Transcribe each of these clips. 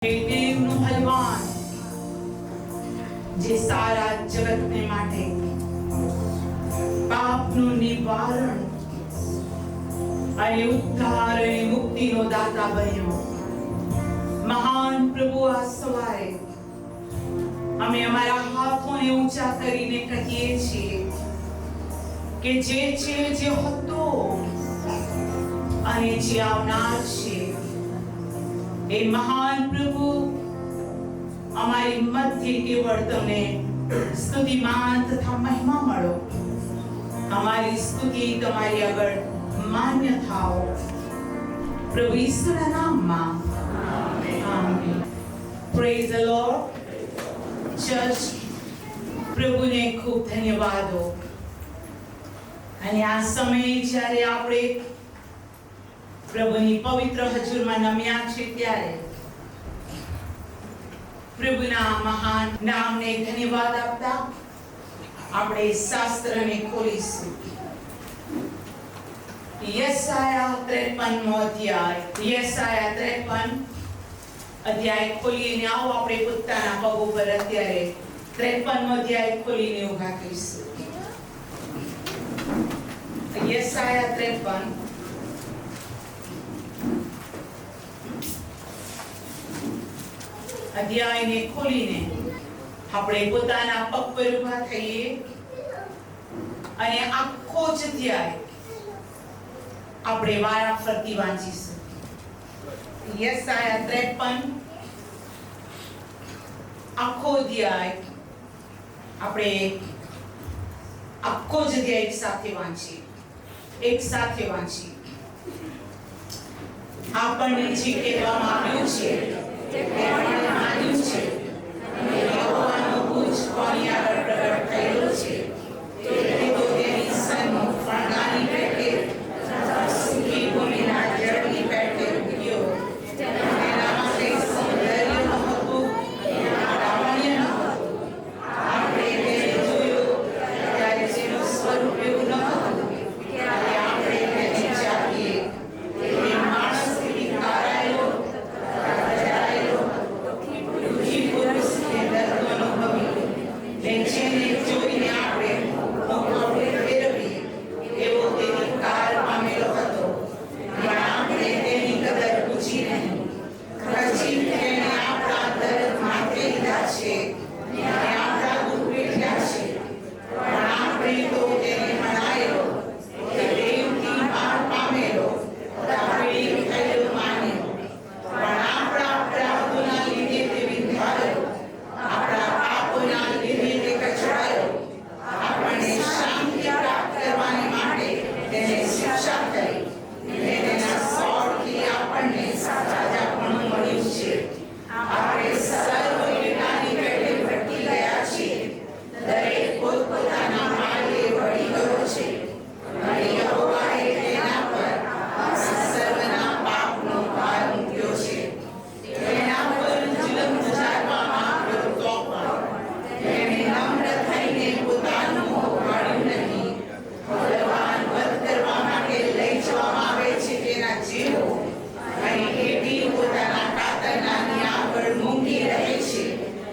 દેવનું બલવાન જે સારા જગતને માટે પાપનું નિવારણ અને ઉદ્ધાર અને મુક્તિનો દાતા બન્યો. મહાન પ્રભુ, આ સવારે અમે અમારા હાથોને ઊંચા કરીને કહીએ છીએ કે જે છે, જે હતો અને જે આવનાર છે, એ મહાન પ્રભુ અમારી મધ્ય કેવળ તમને સ્તુતિમાન તથા મહિમા મળો. અમારી સ્તુતિ તમારી આગળ માન્ય થાઓ. પ્રભુ ઈસુના નામમાં amen. Praise the lord. Church પ્રભુને ખૂબ ધન્યવાદો. અને આ સમયે જ્યારે આપણે પ્રભુની પવિત્ર હજુરમાં નમ્યા છે ત્યારે પ્રભુના મહાન નામને ધન્યવાદ આપતા આપણે શાસ્ત્રને ખોલીશું. યશાયા 53 અધ્યાય ખોલીને આવો આપણે પોતાના પગ ઉપર અત્યારે 53મો અધ્યાય ખોલીને ઉભા થઈશું. યશાયા 53 અધ્યાયને ખોલીને આપણે પોતાના પગ પર ઊભા થઈએ અને આખો જ અધ્યાય આપણે વારાફરતી વાંચીશું. યશાયા 53 આખો અધ્યાય આપણે આખો જ અધ્યાય એક સાથે વાંચીએ. આપણને જે કહેવામાં આવ્યું છે તે પ્રમાણે માન્યું છે અને યહોવાનો ભુજ કોની આગળ પ્રગટ થયેલો છે તે તો તેની સન્મુખ ફણગાની પેટે સૂકી ભૂમિના જળની પેટે ઉગ્યો. તેનામાં કંઈ સૌંદર્ય નહોતું, લાવણ્ય નહોતું. આપણે તેને જોયું ત્યારે તેનું સ્વરૂપ એવું ન હતું ત્યારે આપણે તેને જાણીએ. તે માણસથી કારાયેલો જોઈને આપણે ફેરવીએ એવો તેની કાર પામેલો હતો. પણ આપણે તેની કદર પૂછી નહીં. પછી તેને આપણા દર્દ માથે લીધા છે અને આપણા દુઃખ વેઠ્યા છે. પણ આપણે તો તેને મનાયેલો, તે દેવથી માર પામેલો, પીડિત થયેલો માન્યો. પણ આપણા અપરાધોના લીધે તે વિંધાયો, આપણા પાપોના લીધે તે કચડાયો. આપણને શાંતિ પ્રાપ્ત કરવાને માટે તેને શિક્ષા કરી અને તેના સોળથી આપણને સાજાપણું મળ્યું છે. આપણે સર્વ વેદનાની પેટે ભટકી ગયા છીએ, દરેક પોતપોતાના માર્ગે વળી ગયો છે. અને યહોવાએ તેના પર સર્વના પાપનો ભાર મૂક્યો છે. તેના પર જુલમ ગુજારવામાં આવ્યો તો પણ તેણે નમ્ર થઈને પોતાનું મોં વાળ્યું નહીં. બળવાન વધ કરવા માટે લઈ જવામાં આવે છે તેના જેવો, અને એટી પોતાના કાતરનાની આગળ મૂંગી રહે છે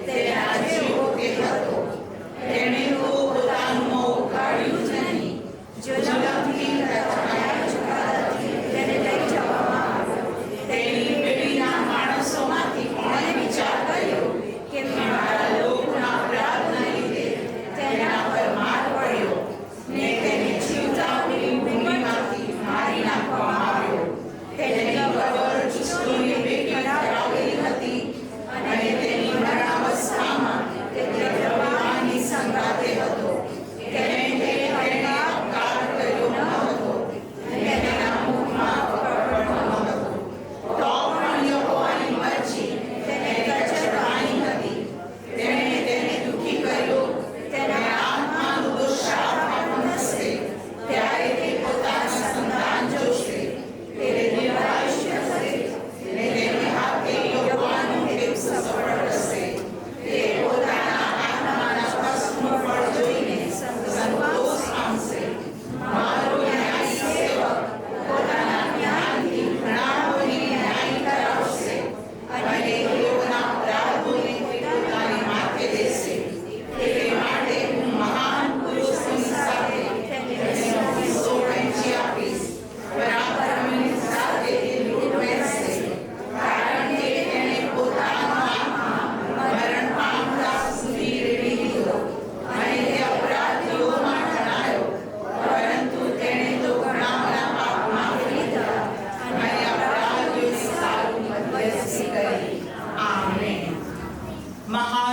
તેના જેવો તે હતો. તેણે તો પોતાનું મોં ઉઘાડ્યું જ નહીં. જુલમથી તેને લઈ જવામાં આવ્યો. તેની પેઢીના માણસોમાંથી કોણે વિચાર કર્યો કે મારા લોકોના અપરાધના લીધે તેના પર માર પડ્યો ને તેને જીવતાની ભૂમિમાંથી મારી નાખવામાં આવ્યો. તેની કબર ચુસ્તોની પેટી કરાવેલી હતી અને તેની મરણાવસ્થામાં તે દ્રવ્યમાનની સંગાથે હતો. તેણે અપકાર કર્યો ન હતો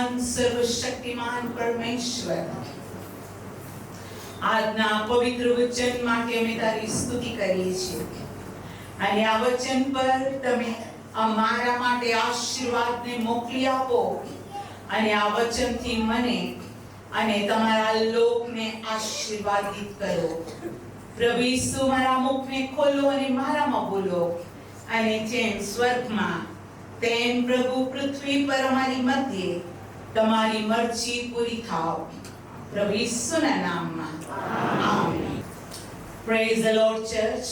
મહાન સર્વશક્તિમાન પરમેશ્વર, આજના પવિત્ર વચન માટે અમે તારી સ્તુતિ કરીએ છીએ અને આ વચન પર તમે અમારા માટે આશીર્વાદને મોકલી આપો અને આ વચનથી મને અને તમારા લોકને આશીર્વાદિત કરો. પ્રભુ ઈસુ, મારા મુખને ખોલો અને મારામાં બોલો અને જેમ સ્વર્ગમાં તેમ પ્રભુ પૃથ્વી પર અમારી મધ્યે તમારી મરજી પૂરી થાવ. પ્રભુ ઈસુના નામમાં amen. Praise the lord church.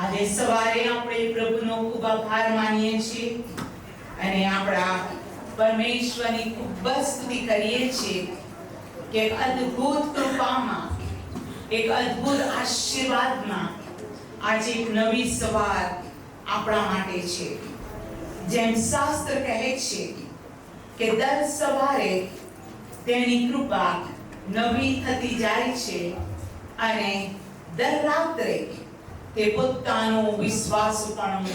આજે સવારે આપણે પ્રભુનો ખૂબ આભાર માનીએ છીએ અને આપણા પરમેશ્વરની ખૂબ સ્તુતિ કરીએ છીએ કે અદ્ભુત કૃપામાં, એક અદ્ભુત આશીર્વાદમાં આજે એક નવી સવાર આપણા માટે છે. જેમ શાસ્ત્ર કહે છે કે દર સવારે તેની કૃપા નવી થતી જાય છે અને દર રાત્રે તે પોતાનો વિશ્વાસપણું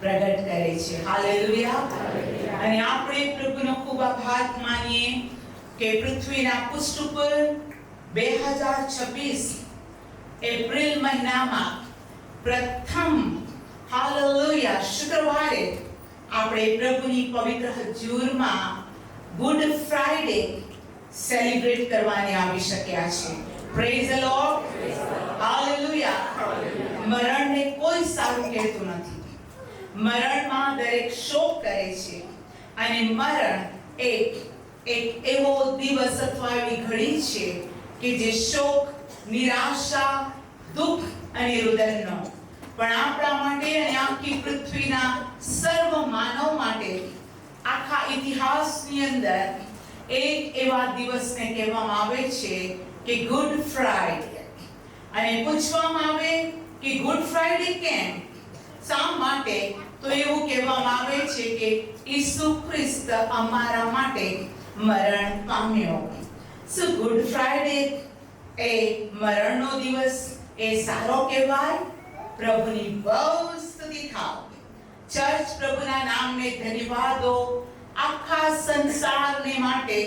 પ્રગટ કરે છે. હાલેલુયા. અને આપણે પ્રભુનો ખૂબ આભાર માનીએ કે પૃથ્વીના પૃષ્ઠ ઉપર 2026 એપ્રિલ મહિનામાં પ્રથમ હાલેલુયા શુક્રવારે આપણે પ્રભુની પવિત્ર હજુરમાં ગુડ ફ્રાઈડે સેલિબ્રેટ કરવાની આવી શક્યા છે. Praise the lord. હાલેલુયા. મરણને કોઈ સારું કહેતું નથી. મરણમાં દરેક શોક કરે છે અને મરણ એક એવો દિવસ અથવા એવી ઘડી છે કે જે શોક, નિરાશા, દુઃખ અને રુદનનો પણ આપણા માટે અને આખી પૃથ્વીના સર્વ માનવ માટે આખા ઇતિહાસની અંદર એક એવા દિવસને કહેવામાં આવે છે કે ગુડ ફ્રાઈડે. અને પૂછવામાં આવે કે ગુડ ફ્રાઈડે કેમ, શા માટે? તો એવું કહેવામાં આવે છે કે ઈસુ ખ્રિસ્ત અમારા માટે મરણ પામ્યો. સો ગુડ ફ્રાઈડે એ મરણનો દિવસ એ સારો કહેવાય. પ્રભુની બહુ સ્તુતિ થાવ. ચર્ચ પ્રભુના નામને ધન્યવાદો. આખા સંસારને માટે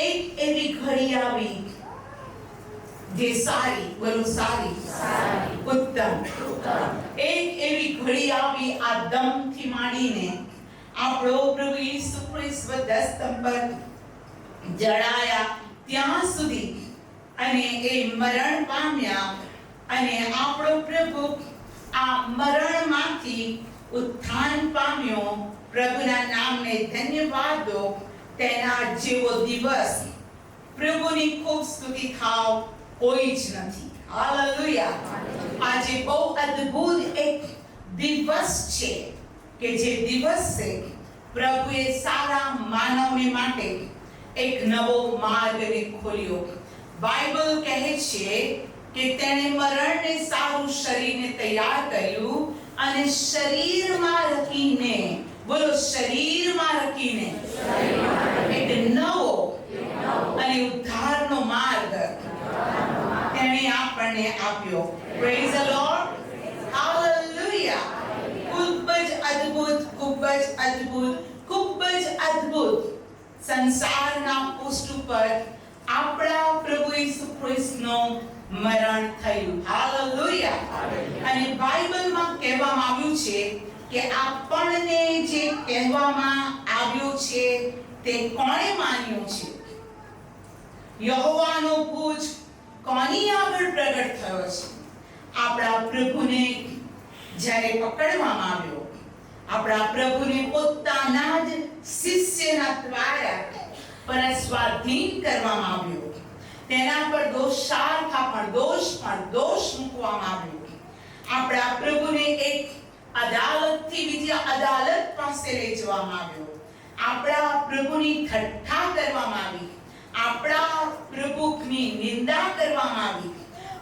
એક એવી ઘડી આવી જે સારી, બોલો સારી, ઉત્તમ. એક એવી ઘડી આવી આદમથી માંડીને આપણો પ્રભુ ઈસુ ખ્રિસ્ત સ્તંભ પર જડાયા ત્યાં સુધી અને એ મરણ પામ્યા અને આપણો પ્રભુ આ મરણમાંથી ઉત્થાન પામ્યો. પ્રભુના નામને ધન્યવાદો. તેના જેવો દિવસ પ્રભુની ખૂબ સ્તુતિ થાવ કોઈ જ નથી. હાલેલુયા. આજે બહુ અદ્ભુત એક દિવસ છે કે જે દિવસે પ્રભુએ સારા માનવને માટે એક નવો માર્ગને ખોલ્યો. બાઇબલ કહે છે કે તેણે મરણને સારું શરીરને તૈયાર કર્યું અને શરીરમાં રાખીને, બોલો શરીરમાં રાખીને, એક નવો અને ઉદ્ધારનો માર્ગ તેણે આપણને આપ્યો. Praise the lord. હાલેલુયા. ખૂબ જ અદ્ભુત, ખૂબ જ અદ્ભુત, ખૂબ જ અદ્ભુત. સંસારના પૃષ્ઠ ઉપર આપણા પ્રભુ ઈસુ ખ્રિસ્તનું મરણ થયું. હાલેલુયા. અને બાઇબલમાં કહેવામાં આવ્યું છે કે આપણને જે કહેવામાં આવ્યું છે તે કોણે માન્યું છે? યહોવાનો ભુજ કોની આગળ પ્રગટ થયો છે? આપણા પ્રભુને જ્યારે પકડવામાં આવ્યો, આપણા પ્રભુને પોતાના જ શિષ્યના દ્વારા પર સ્વાધીન કરવામાં આવ્યો. તેના પર દોષ મૂકવામાં આવ્યો. આપણા પ્રભુને એક અદાલતથી બીજી અદાલત પાસે લઈ જવામાં આવ્યો. આપણા પ્રભુની ઠઠ્ઠા કરવામાં આવી. આપણા પ્રભુની નિંદા કરવામાં આવી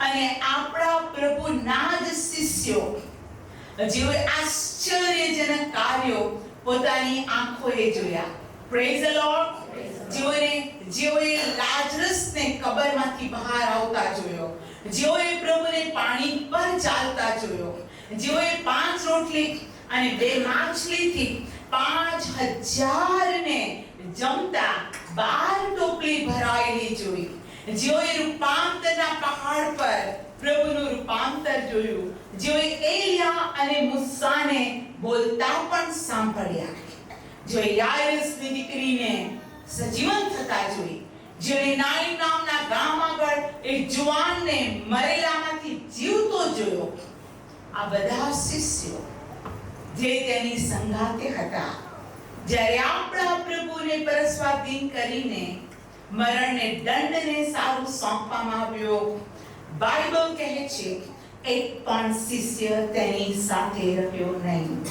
અને આપણા પ્રભુના જ શિષ્યો જેઓએ આશ્ચર્યજનક કાર્યો પોતાની આંખોએ જોયા. Praise the lord. જેઓએ લાજરસને કબરમાંથી બહાર આવતા જોયો, જેઓએ પ્રભુને પાણી પર ચાલતા જોયો, જેઓએ 5 રોટલી અને 2 માછલીથી 5 50,000 ને જમતા 12 ટોપલી ભરાયેલી જોઈ. જેઓએ રૂપાંતરના પહાડ પર પ્રભુનું રૂપાંતર જોયું, જેઓએ એલિયા અને મૂસાને બોલતા પણ સાંભળ્યા, જેઓએ યાઈરસની દીકરીને સજીવન થતા જોઈ, જેણે નાઈન નામના ગામ આગળ એક જુવાનને મરેલામાંથી જીવતો જોયો. આ બધા શિષ્યો જે તેની સંગાતે હતા, જ્યારે આપણા પ્રભુને પરસ્વાધીન કરીને મરણને દંડને સારું સોંપવામાં આવ્યો, બાઇબલ કહે છે એક પણ શિષ્ય તેની સાથે રહ્યો નહીં.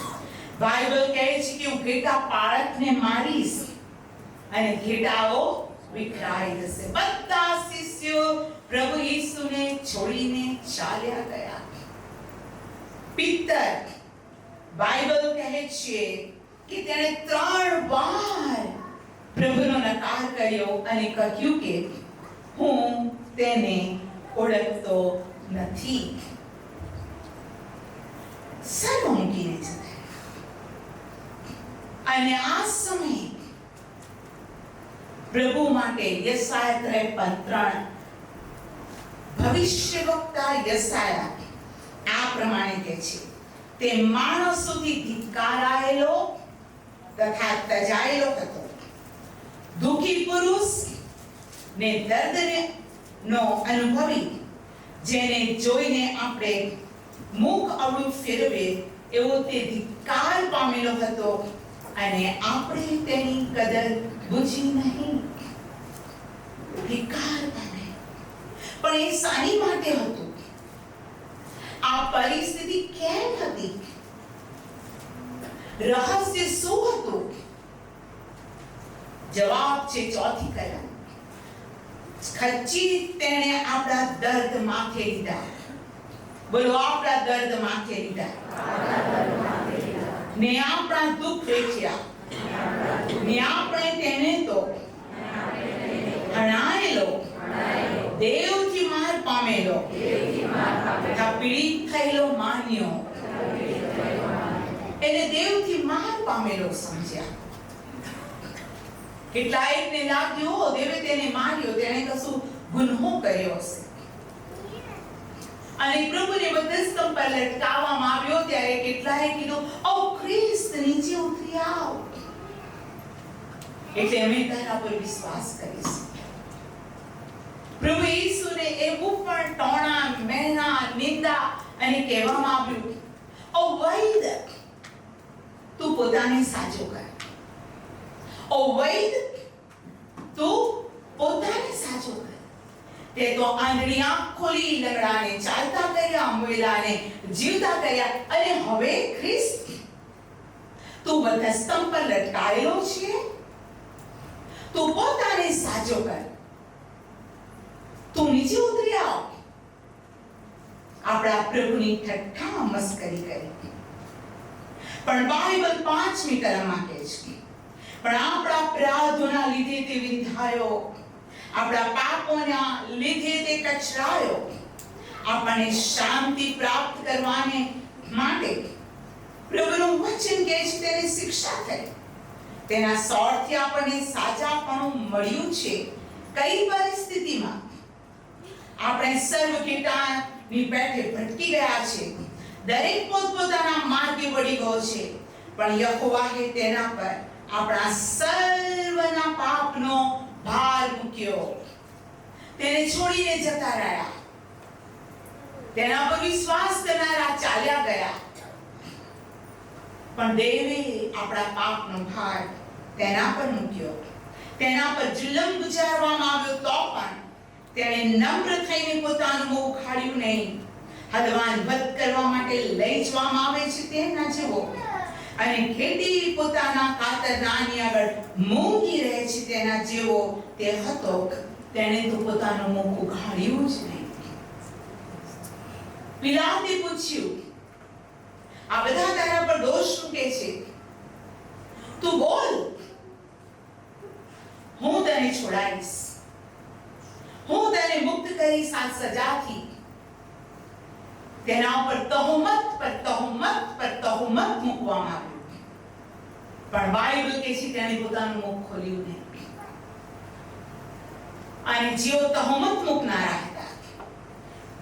બાઇબલ કહે છે કે હું ઘેટા પાળકને મારીશ અને ઘેટાઓ વિખરાઈ જશે. બધા શિષ્યો પ્રભુ ઈસુને છોડીને ચાલ્યા ગયા. પિતર બાઇબલ કહે છે કે તેણે 3 વાર પ્રભુનો નકાર કર્યો અને કહ્યું કે હું તેને ઓળખતો નથી. સર્વ મૂકીને જતા. અને આ સમયે પ્રભુ માટે યશાયા 53 ભવિષ્યવક્તા યશાયા આ પ્રમાણે કહે છે, તે માણસોથી ધિક્કારાયેલો તથા તજાયેલો હતો, દુઃખી પુરુષ ને દર્દને નો અનુભવી, જેને જોઈને આપણે મુખ અવળું ફેરવે એવો તે ધિક્કાર પામેલો હતો અને આપણે તેની કદર બુજી નહીં. ધિક્કાર પામે. પણ એ શાની માટે હતું? આ પરિસ્થિતિ કેમ હતી? રહસ્ય શું હતું? જવાબ છે ચોથી કલમ. ખર્ચી તેણે આપણા દર્દ માથે લીધા. બોલો, આપણા દર્દ માથે લીધા. ને આપણા દુઃખ વેઠ્યા. ને આપણે તેને તો હણાયેલો, દેવથી માર પામેલો, પીડિત થયેલો માન્યો. એને દેવથી માર પામેલો સમજ્યા. કેટલાયને લાગ્યો દેવે તેને માર્યો, તેણે કશું ગુન્હો કર્યો હશે. અને પ્રભુને વધસ્તંભ પર લટકાવવામાં આવ્યો ત્યારે કેટલાએ કીધું, ઓ ખ્રિસ્ત, નીચે ઉતરી આવ. એટલે અમે તારા પર વિશ્વાસ કરીશું. પ્રભુ ઈસુને એવું પણ ટોણા, મહેણા, નિંદા અને કહેવામાં આવ્યું, ઓ વૈદ, તું પોતાને સાચો કર. ઓ વૈદ, તું પોતાને સાચો કર. તે તો આંધળી આંખ ખોલી લંગડાને ચાલતા કર્યા, મુયેલાને જીવતા કર્યા. અને હવે ખ્રિસ્ત, તું વધસ્તંભ પર લટકાયેલો છે, તું પોતાને સાચો કર. તું નીચે ઉતરી આવ. આપણા પ્રભુની ઠઠ્ઠા મસ્કરી કરી. પણ બાઇબલ 5મી કલમમાં કહે છે, પણ આપણા અપરાધોના લીધે તે વિંધાયો, આપણા પાપોના લીધે તે કચરાયો. આપણને શાંતિ પ્રાપ્ત કરવાને માટે પ્રભુનું વચન કહે છે તેની શિક્ષા થઈ. તેના સોળથી આપણને સાચાપણું મળ્યું છે. કઈ પરિસ્થિતિમાં? આપણે સર્વ ઘેટાની પેઠે ભટકી ગયા છે. દરેક પોતપોતાના માર્ગે વળી ગયો છે. પણ યહોવાએ તેના પર આપણા સર્વના પાપનો ભાર મૂક્યો. તેને છોડીને જતા રહ્યા. તેના પર વિશ્વાસ કરનારા ચાલ્યા ગયા. પણ દેવે આપણા પાપનો ભાર તેના પર મૂક્યો. તેના પર જુલમ ગુજારવામાં આવ્યો તો પણ તેણે નમ્ર થઈને પોતાનું મોં ઉઘાડ્યું નહીં. હદવાન વધ કરવા માટે લઈ જવામાં આવે છે તેના જેવો, અને ખેતી પોતાના કાતરનાની આગળ મૂંગી રહે છે તેના જેવો તે હતો. તેણે તો પોતાનું મોં ઉઘાડ્યું જ નહીં. પિલાતે પૂછ્યું, આ બધા તારા પર દોષ મૂકે છે, તું બોલ, હું તને છોડાઈશ, હું તને મુક્ત કરીશ આ સજાથી. તેના ઉપર તહોમત પર તહોમત પર તહોમત મૂકવામાં આવ્યું. પણ બાઇબલ કહે છે તેણે પોતાનું મુખ ખોલ્યું નહીં. અને જેઓ તહોમત મૂકનારા હતા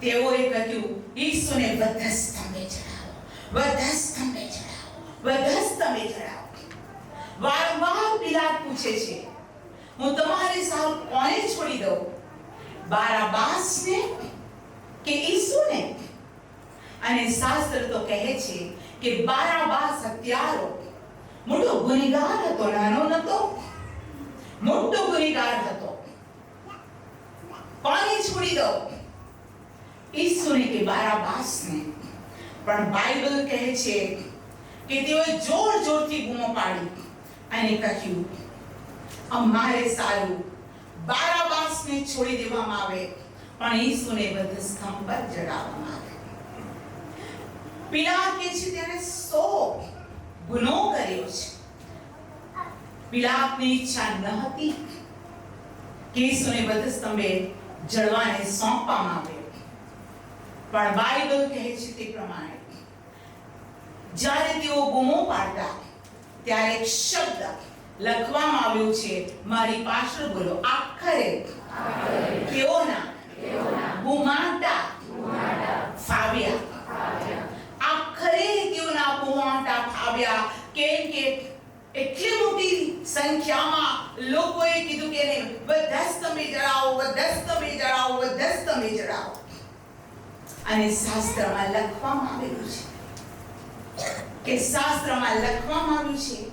તેઓએ કહ્યું ઈસુને વધસ્તંભે ચડાવો, વધસ્તંભે ચડાવો, વધસ્તંભે ચડાવો. વારંવાર પિલાત પૂછે છે હું તમારી સામે કોને છોડી દઉં, બારાબાસને કે ઈસુને? અને શાસ્ત્ર તો કહે છે કે બારાબાસ હત્યારો મોટો ગુનેગાર હતો, નાનો નતો, મોટો ગુનેગાર હતો. કોને છોડી દો, ઈસુને કે બારાબાસને? પણ બાઇબલ કહે છે કે તેઓએ જોર જોરથી બૂમો પાડી અને કહ્યું અમારે સારું બારાબાસને છોડી દેવામાં આવે પણ ઈસુને વધસ્તંભ પર ચડાવવામાં આવે. પિલાત કહે છે તેણે 100 ગુનો કર્યો છે. પિલાતની ઈચ્છા ન હતી કે ઈસુને વધસ્તંભે જડવાને સોંપવામાં આવે. પણ બાઇબલ કહે છે તે પ્રમાણે જ્યારે તેઓ બૂમો પાડતા ત્યારે એક શબ્દ લખવામાં આવ્યો છે, મારી પાછળ બોલો, આખરે તેઓના બૂમાટા ફાવ્યા. આખરે તેઓના બૂમાટા ફાવ્યા. કેમ કે એટલી મોટી સંખ્યામાં લોકોએ કીધું કે વધસ્તંભે જડાવો, વધસ્તંભે જડાવો, વધસ્તંભે જડાવો. અને શાસ્ત્રમાં લખવામાં આવેલું છે કે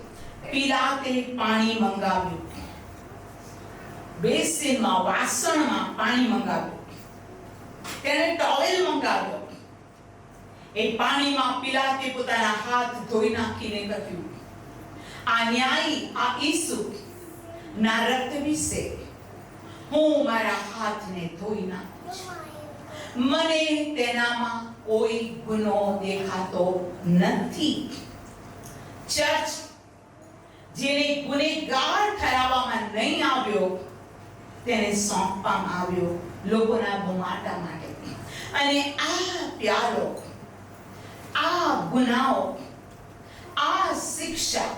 પિલાતે પાણી મંગાવ્યું, બેસિનમાં, વાસણમાં પાણી મંગાવ્યું, તેને ટોવેલ મંગાવ્યો. એ પાણીમાં પિલાતે પોતાના હાથ ધોઈ નાખીને કહ્યું આ ન્યાયી, આ ઈસુ ના રક્ત વિશે હું મારા હાથને ધોઈ નાખું છું. મને તેનામાં કોઈ ગુનો દેખાતો નથી. ચર્ચ જેને ગુનેગાર ઠરાવવામાં નહીં આવ્યો તેને સોંપવામાં આવ્યો લોકોના બુમાટા માટે. અને આ પ્યારો, આ ગુનાઓ, આ શિક્ષા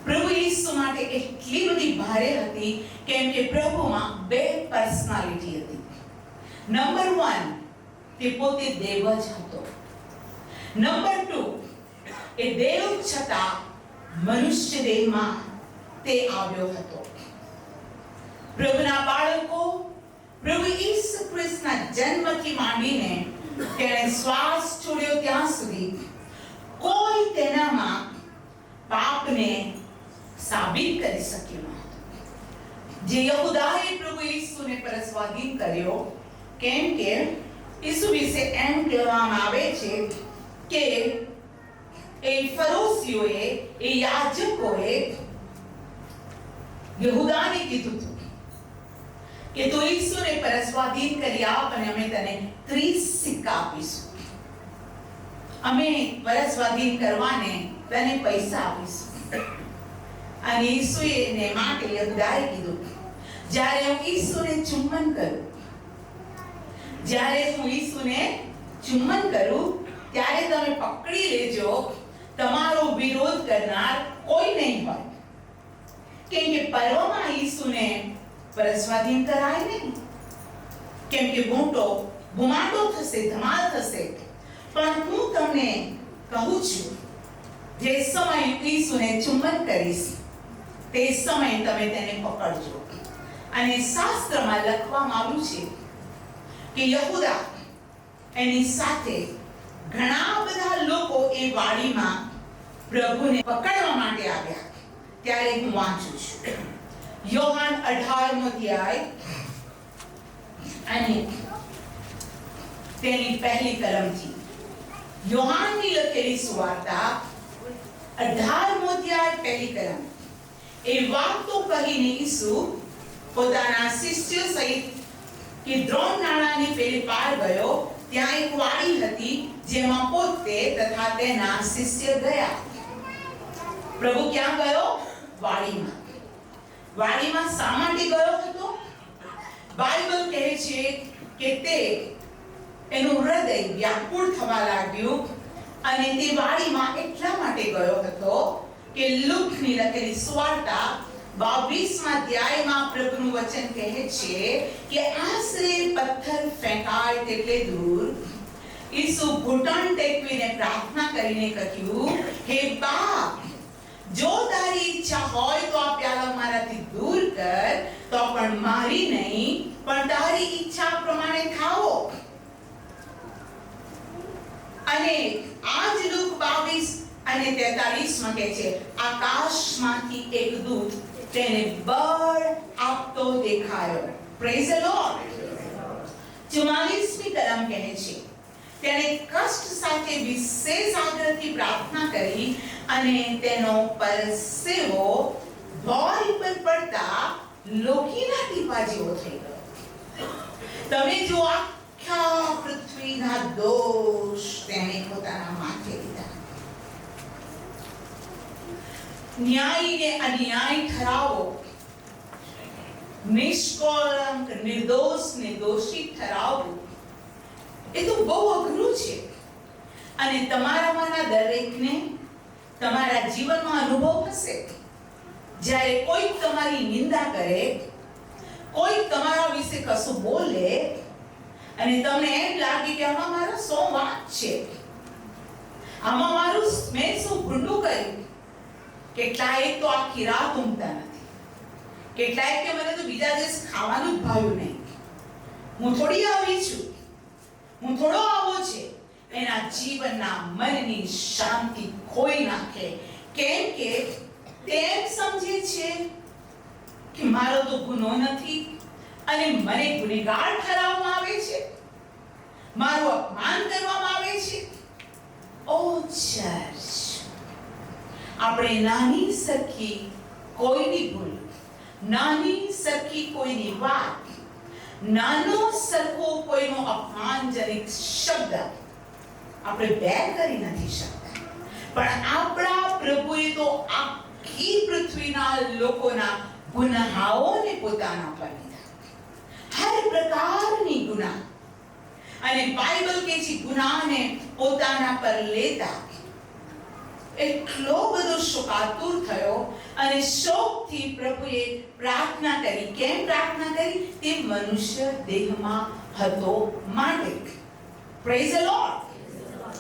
પ્રભુ ઈસુ માટે એટલી બધી ભારે હતી કેમ કે પ્રભુમાં 2 પર્સનાલિટી હતી. નંબર 1 તે પોતે દેવ જ હતો. નંબર 2 એ દેવ છતાં મનુષ્ય દેહમાં તે આવ્યો હતો. પ્રભુના બાળકો પ્રભુ ઈસુ ખ્રિસ્તના જન્મથી માંડીને તેણે શ્વાસ છોડ્યો ત્યાં સુધી કોઈ તેનામાં પાપને સાબિત કરી શક્યું ન હતું. જે યહૂદાએ પ્રભુ ઈસુને પરસ્વાધીન કર્યો કેમ કે ઈસુ વિશે એમ કહેવામાં આવે છે કે એ ફરોશીઓએ, એ યાજકોએ યહૂદાને કીધું હતું કે તું ઈસુને પરસ્વાધીન કરી આપ અને અમે તને 30 સિક્કા આપીશું. અમે પરસ્વાધીન કરવાને તને પૈસા આપીશું. અને ઈસુએ માટે યહૂદાએ કીધું જ્યારે હું ઈસુને ચુંબન કરું, ત્યારે તમે પકડી લેજો તમારો વિરોધ કરનાર કોઈ નહીં હોય. કેમ કે પર્વમાં ઈસુને પરસ્વાધીન કરાય નહીં. કેમ કે બુમાટો થશે, ધમાલ થશે. પણ હું તમને કહું છું જે સમય ઈસુને ચુંબન કરીશ તે સમય તમે તેને પકડજો. અને શાસ્ત્રમાં લખવામાં આવ્યું છે કે યહૂદા એની સાથે ઘણા બધા લોકો એ વાડીમાં પ્રભુને પકડવા માટે આવ્યા. ત્યારે હું વાંચું છું યોહાન 18મો અધ્યાય અને તેની પહેલી કલમથી. યોહાનની લખેલી સુવાર્તા 18મો અધ્યાય પહેલી કલમ. એ વાતો કહીને ઈસુ પોતાના શિષ્યો સહિત કિદ્રોન નાળાની પેલી પાર ગયો. ત્યાં એક વાડી હતી જેમાં પોતે તથા તેના શિષ્ય ગયા. પ્રભુ ક્યાં ગયો? વાડીમાં. વાડીમાં શા માટે ગયો હતો? બાઇબલ કહે છે કે તે એનું હૃદય વ્યાકુળ થવા લાગ્યું અને તે વાડીમાં એટલા માટે ગયો હતો કે લુકની લખેલી સુવાર્તા 22મા અધ્યાયમાં પ્રભુનું વચન કહે છે કે આશરે પથ્થર ફેંકાય તેટલે દૂર ઈસુ ઘૂંટણ ટેકવીને પ્રાર્થના કરીને કહ્યું, હે બાપ, જો તારી ઈચ્છા હોય તો આ પ્યાલો મારાથી દૂર કર, તો પણ મારી નહીં પણ તારી ઈચ્છા પ્રમાણે થાઓ. અને આ જ લુક 22 અને 43માં કહે છે, આકાશમાંથી એક દૂત તેને બળ આપતો દેખાયો. Praise the lord. 44મી કલમ કહે છે, તેણે કષ્ટ સાથે વિશેષ આગ્રહથી પ્રાર્થના કરી અને તેનો પરસેવો ભોંય પર પડતા લોહીના ટીપા જેવો થઈ ગયો. તમે જો આખા પૃથ્વીના દોષ તેણે પોતાના માથે લીધા. ન્યાયને અન્યાય ઠરાવો, નિષ્કલંક નિર્દોષને દોષિત ઠરાવવું, એ તો બહુ અઘરું છે. અને તમારામાંના દરેકને તમારા જીવનમાં અનુભવ થશે. જ્યારે કોઈ તમારી નિંદા કરે, કોઈ તમારા વિશે કશું બોલે અને તમને એમ લાગે કે આમાં મારો શું વાંક છે, આમાં મારું મેં શું ભૂંડું કર્યું. કેટલાય તો આખી રાત ઊંઘતા નથી, કેટલાય કે મને તો બીજા દિવસ ખાવાનું જ ભાવ્યું નહીં, હું થોડી આવી છું, હું થોડો આવો છે. એના જીવનના મનની શાંતિ ખોઈ નાખે. કેમ કે તેમ સમજે છે કે મારો તો ગુનો નથી અને મને ગુનેગાર ઠરાવવામાં આવે છે, મારું અપમાન કરવામાં આવે છે. ઓ ચર્ચ, આપણે નાની સરખી કોઈની ભૂલ, નાની સરખી કોઈની વાત, નાનો સરખો કોઈનો અપમાનજનક શબ્દ આપણે બેર કરી નથી શકતા. પણ આપણા પ્રભુએ તો આખી પૃથ્વીના લોકોના ગુનાહોને પોતાના પર લીધા, હર પ્રકારની ગુનાહ. અને બાઇબલ કહે છે ગુનાહને પોતાના પર લેતા એટલો બધો શોકાતુર થયો અને શોકથી પ્રભુએ પ્રાર્થના કરી. કેમ પ્રાર્થના કરી? તે મનુષ્ય દેહમાં હતો માટે. Praise the lord.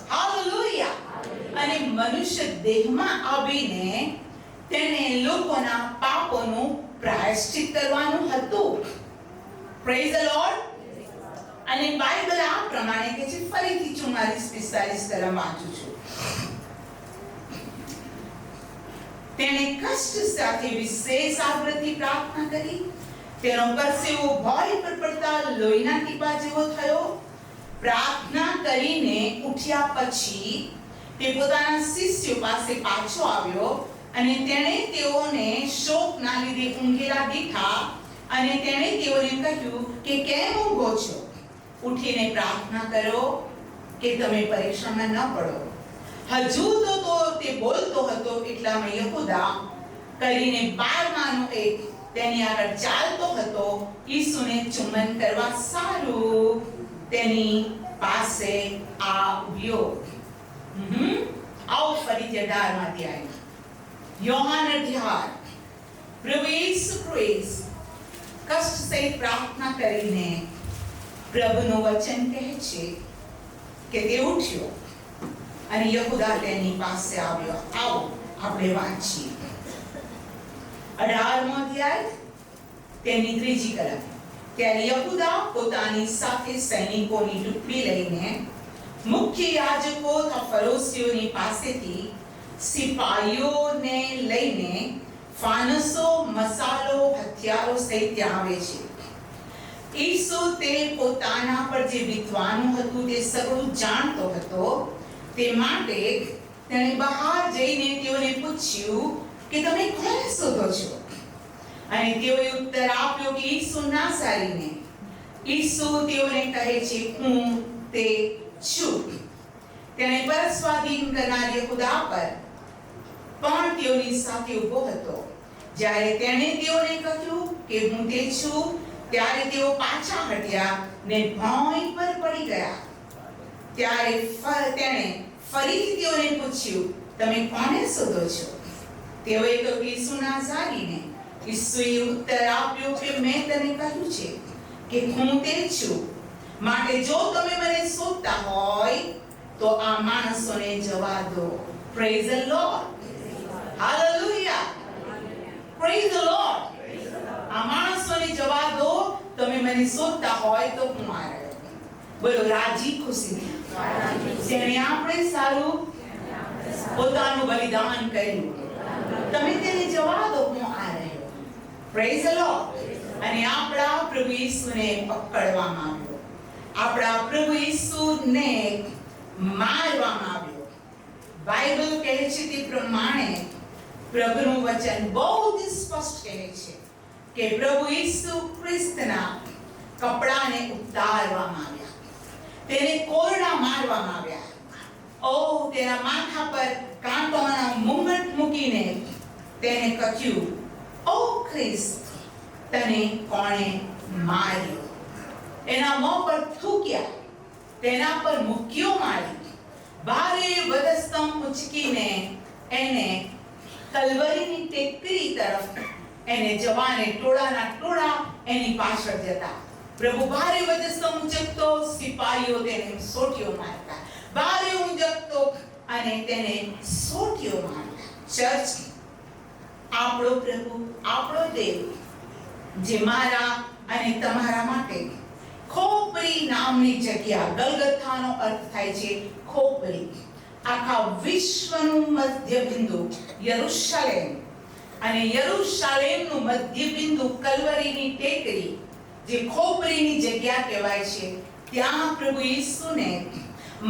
હાલેલુયા. અને મનુષ્ય દેહમાં આવીને તેને લોકોના પાપોનું પ્રાયશ્ચિત કરવાનું હતું. Praise the lord. અને બાઇબલ આ પ્રમાણે કહે છે, ફરીથી 44-45 કલમ વાંચું છું. તેણે કષ્ટ સાથે વિશેષ આગ્રહથી પ્રાર્થના કરી, તેનો પરસેવો ભોંય પર પડતા લોહીના ટીપા જેવો થયો. પ્રાર્થના કરીને ઉઠ્યા પછી તે પોતાના શિષ્યો પાસે પાછો આવ્યો અને તેણે તેઓને શોકના લીધે ઊંઘેલા દીઠા અને તેણે તેઓને કહ્યું કે કેમ ઊંઘો છો? ઉઠીને પ્રાર્થના કરો કે તમે પરીક્ષામાં ન પડો. હજુ તો તે બોલતો હતો એટલામાં યહૂદા કરીને 12માનો એક તેની આગળ ચાલતો હતો. ઈસુને ચુંબન કરવા સારું તેની પાસે આવ્યો. આવો ફરીથી 18મા અધ્યાય, યોહાન 18. પ્રભુ ઈસુ ખ્રિસ્ત કષ્ટ સહિત પ્રાર્થના કરીને પ્રભુનું વચન કહે છે કે તે ઉઠ્યો અને યહૂદા તેની પાસે આવ્યો. આવો આપણે વાંચીએ 18મો અધ્યાય તેની 3જી કલમ. ત્યારે યહૂદા પોતાની સાથે સૈનિકોની ટુકડી લઈને મુખ્ય યાજકો તથા ફરીસીઓની પાસેથી સિપાહીઓને લઈને ફાનસો, મસાલો, હથિયારો સહિત ત્યાં આવે છે. ઈસુ તે પોતાના પર જે વિદ્વાનું હતું તે સગળું જાણતો હતો, તે માટે તેણે બહાર જઈને તેઓને પૂછ્યું કે તમે કોને શોધો છો? અને તેઓએ ઉત્તર આપ્યો કે ઈસુ નાસરીને. ઈસુ તેઓને કહે છે, હું તે છું. તેણે પરસ્વાધીન કરનાર યહૂદા પર પણ તેઓની સાથે ઊભો હતો. જ્યારે તેણે તેઓને કહ્યું કે હું તે છું, ત્યારે તેઓ પાછા હટ્યા ને ભોંય પર પડી ગયા. ત્યારે તેણે ફરીથી તેઓને પૂછ્યું, તમે કોને શોધો છો? તેઓએ કહ્યું, ઈસુ નાઝારીને. ઈસુએ ઉત્તર આપ્યો કે મેં તને કહ્યું છે કે હું તે જ છું. માટે જો તમે મને શોધતા હોય તો આ માણસોને જવા દો. Praise the lord. Hallelujah. Praise the lord. આ માણસોને જવા દો. તમે મને શોધતા હોય તો હું આ રહ્યો. બોલો રાજી ખુશી. જેણે આપણે સારું પોતાનું બલિદાન કર્યું, તમે તેને જવા દો, હું આ રહ્યો. Praise the lord. અને આપણા પ્રભુ ઈસુને પકડવામાં આવ્યો. આપણા પ્રભુ ઈસુને મારવામાં આવ્યો. બાઇબલ કહે છે તે પ્રમાણે પ્રભુનું વચન બહુ જ સ્પષ્ટ કહે છે કે પ્રભુ ઈસુ ખ્રિસ્તના કપડાને ઉતારવામાં આવ્યા. તેને કોરડા મારવામાં આવ્યા. તેના માથા પર કાંટોના મુંગટ મૂકીને તેને કહ્યું, ઓ ખ્રિસ્ત, તને કોણે માર્યો? એના મોં પર થૂક્યા, તેના પર મુક્કીઓ મારી, ભારે વધસ્તંભ ઉંચકીને એને કલવરીની ટેકરી તરફ એને જવાને ટોળાના ટોળા એની પાછળ જતા. પ્રભુ ભારે વધસ્તંભ ઉંચકતો, સિપાહીઓ તેને સોટીઓ મારતા. ભારે ઉંચકતો અને તેને સોટીઓ મારતા. ચર્ચ, આપણો પ્રભુ, આપણો દેવ, જે મારા અને તમારા માટે ખોપરી નામની જગ્યા, ગલગથાનો અર્થ થાય છે ખોપરી, આખા વિશ્વનું મધ્ય બિંદુ યરુશલેમ, અને યરુશલેમનું મધ્ય બિંદુ કલવરીની ટેકરી, જે ખોપરીની જગ્યા કહેવાય છે, ત્યાં પ્રભુ ઈસુને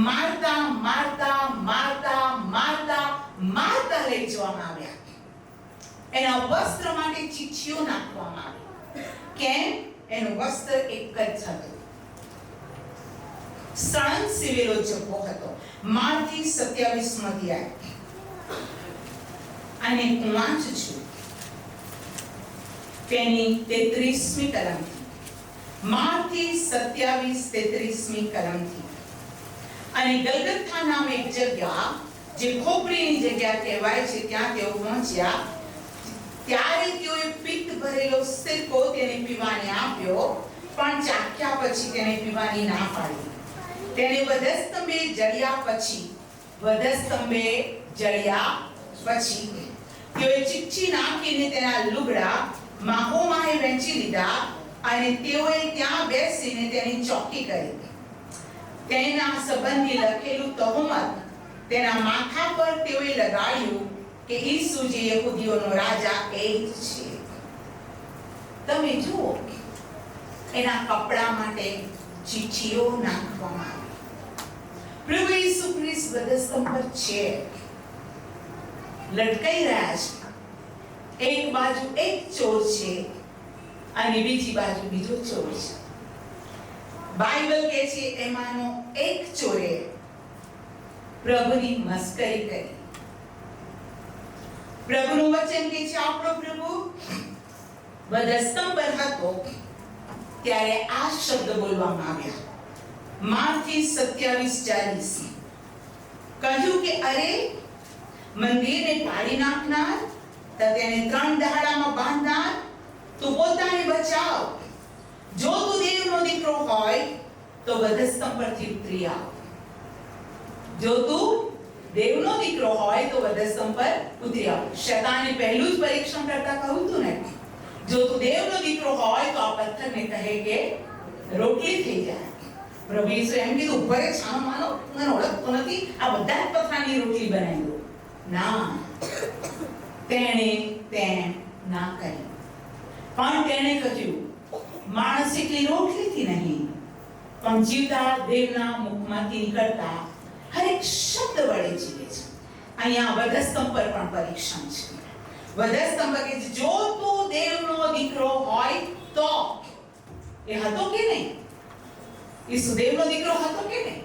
મારતા મારતા મારતા મારતા મારતા લઈ જવામાં આવ્યા. એના વસ્ત્ર માટે ચીઠીઓ નાખવામાં આવી. કેમ? એનું વસ્ત્ર એક જ હતું. સળંગ સીવેલો જબ્બો હતો. માર્થી 27 અધ્યાય અને હું વાંચું છું તેની 33મી કલમથી. માર્થી 27:33મી કલમથી. અને ગલગથા નામ એક જગ્યા, જે ખોપરીની જગ્યા કહેવાય છે, ત્યાં તેઓ પહોંચ્યા. ત્યારે તેઓએ પિત્ત ભરેલો સિરકો તેને પીવાને આપ્યો, પણ ચાખ્યા પછી તેને પીવાની ના પાડી. તેને વધસ્તંભે જડ્યા પછી તેઓએ ચીઠી નાખીને તેના લુગડા માહોમાએ વહેંચી લીધા, અને તેઓએ ત્યાં બેસીને તેની ચોકી કરી. તેના સંબંધી લખેલું તહોમત તેના માથા પર તેઓએ લગાડ્યું કે ઈસુ જે યહૂદીઓનો રાજા એ જ છે. તમે જુઓ, એના કપડા માટે ચીઠીઓ નાખવામાં આવી. પ્રભુ ઈસુ ખ્રિસ્ત વધસ્તંભ પર છે, લટકાઈ રહ્યા છે. એક બાજુ એક ચોર છે અને બીજી બાજુ બીજો ચોર છે. બાઇબલ કહે છે એમાંનો એક ચોરે પ્રભુની મસ્કરી કરી. પ્રભુનું વચન કે છે, આપણો પ્રભુ વધસ્તંભ પર હતો ત્યારે આ શબ્દ બોલવામાં આવ્યા. માર્થી 27:40 કહ્યું કે અરે, મંદિરને પાડી નાખનાર, તેને 3 દહાડામાં બાંધનાર, તું પોતાને બચાવ. જો તું દેવનો દીકરો હોય તો વધસ્તંભ પરથી ઉતરી આવ. જો તું દેવનો દીકરો હોય તો વધસ્તંભ પર ઉતરી આવ. શૈતાને પહેલું જ પરીક્ષણ કરતા કહ્યું હતું ને, જો તું દેવનો દીકરો હોય તો આ પથ્થરને કહે કે રોટલી થઈ જાય. પ્રભુ ઈસુએ એમ કીધું, ઉપર એક છાનો માનો મને ઓળખતો નથી, આ બધા જ પથ્થરની રોટલી બનાવી દો. ના, તેણે તેમ ના કરી. પણ તેણે કહ્યું, માણસ એકલી રોટલીથી નહીં, પણ જીવતા દેવના મુખમાંથી નીકળતા હરેક શબ્દ વડે જીવે છે. અહીંયા વધસ્તંભ પર પણ પરીક્ષણ છે. વધસ્તંભ કે જો તું દેવનો દીકરો હોય તો. એ હતો કે નહીં? ઈસુ દેવનો દીકરો હતો કે નહીં?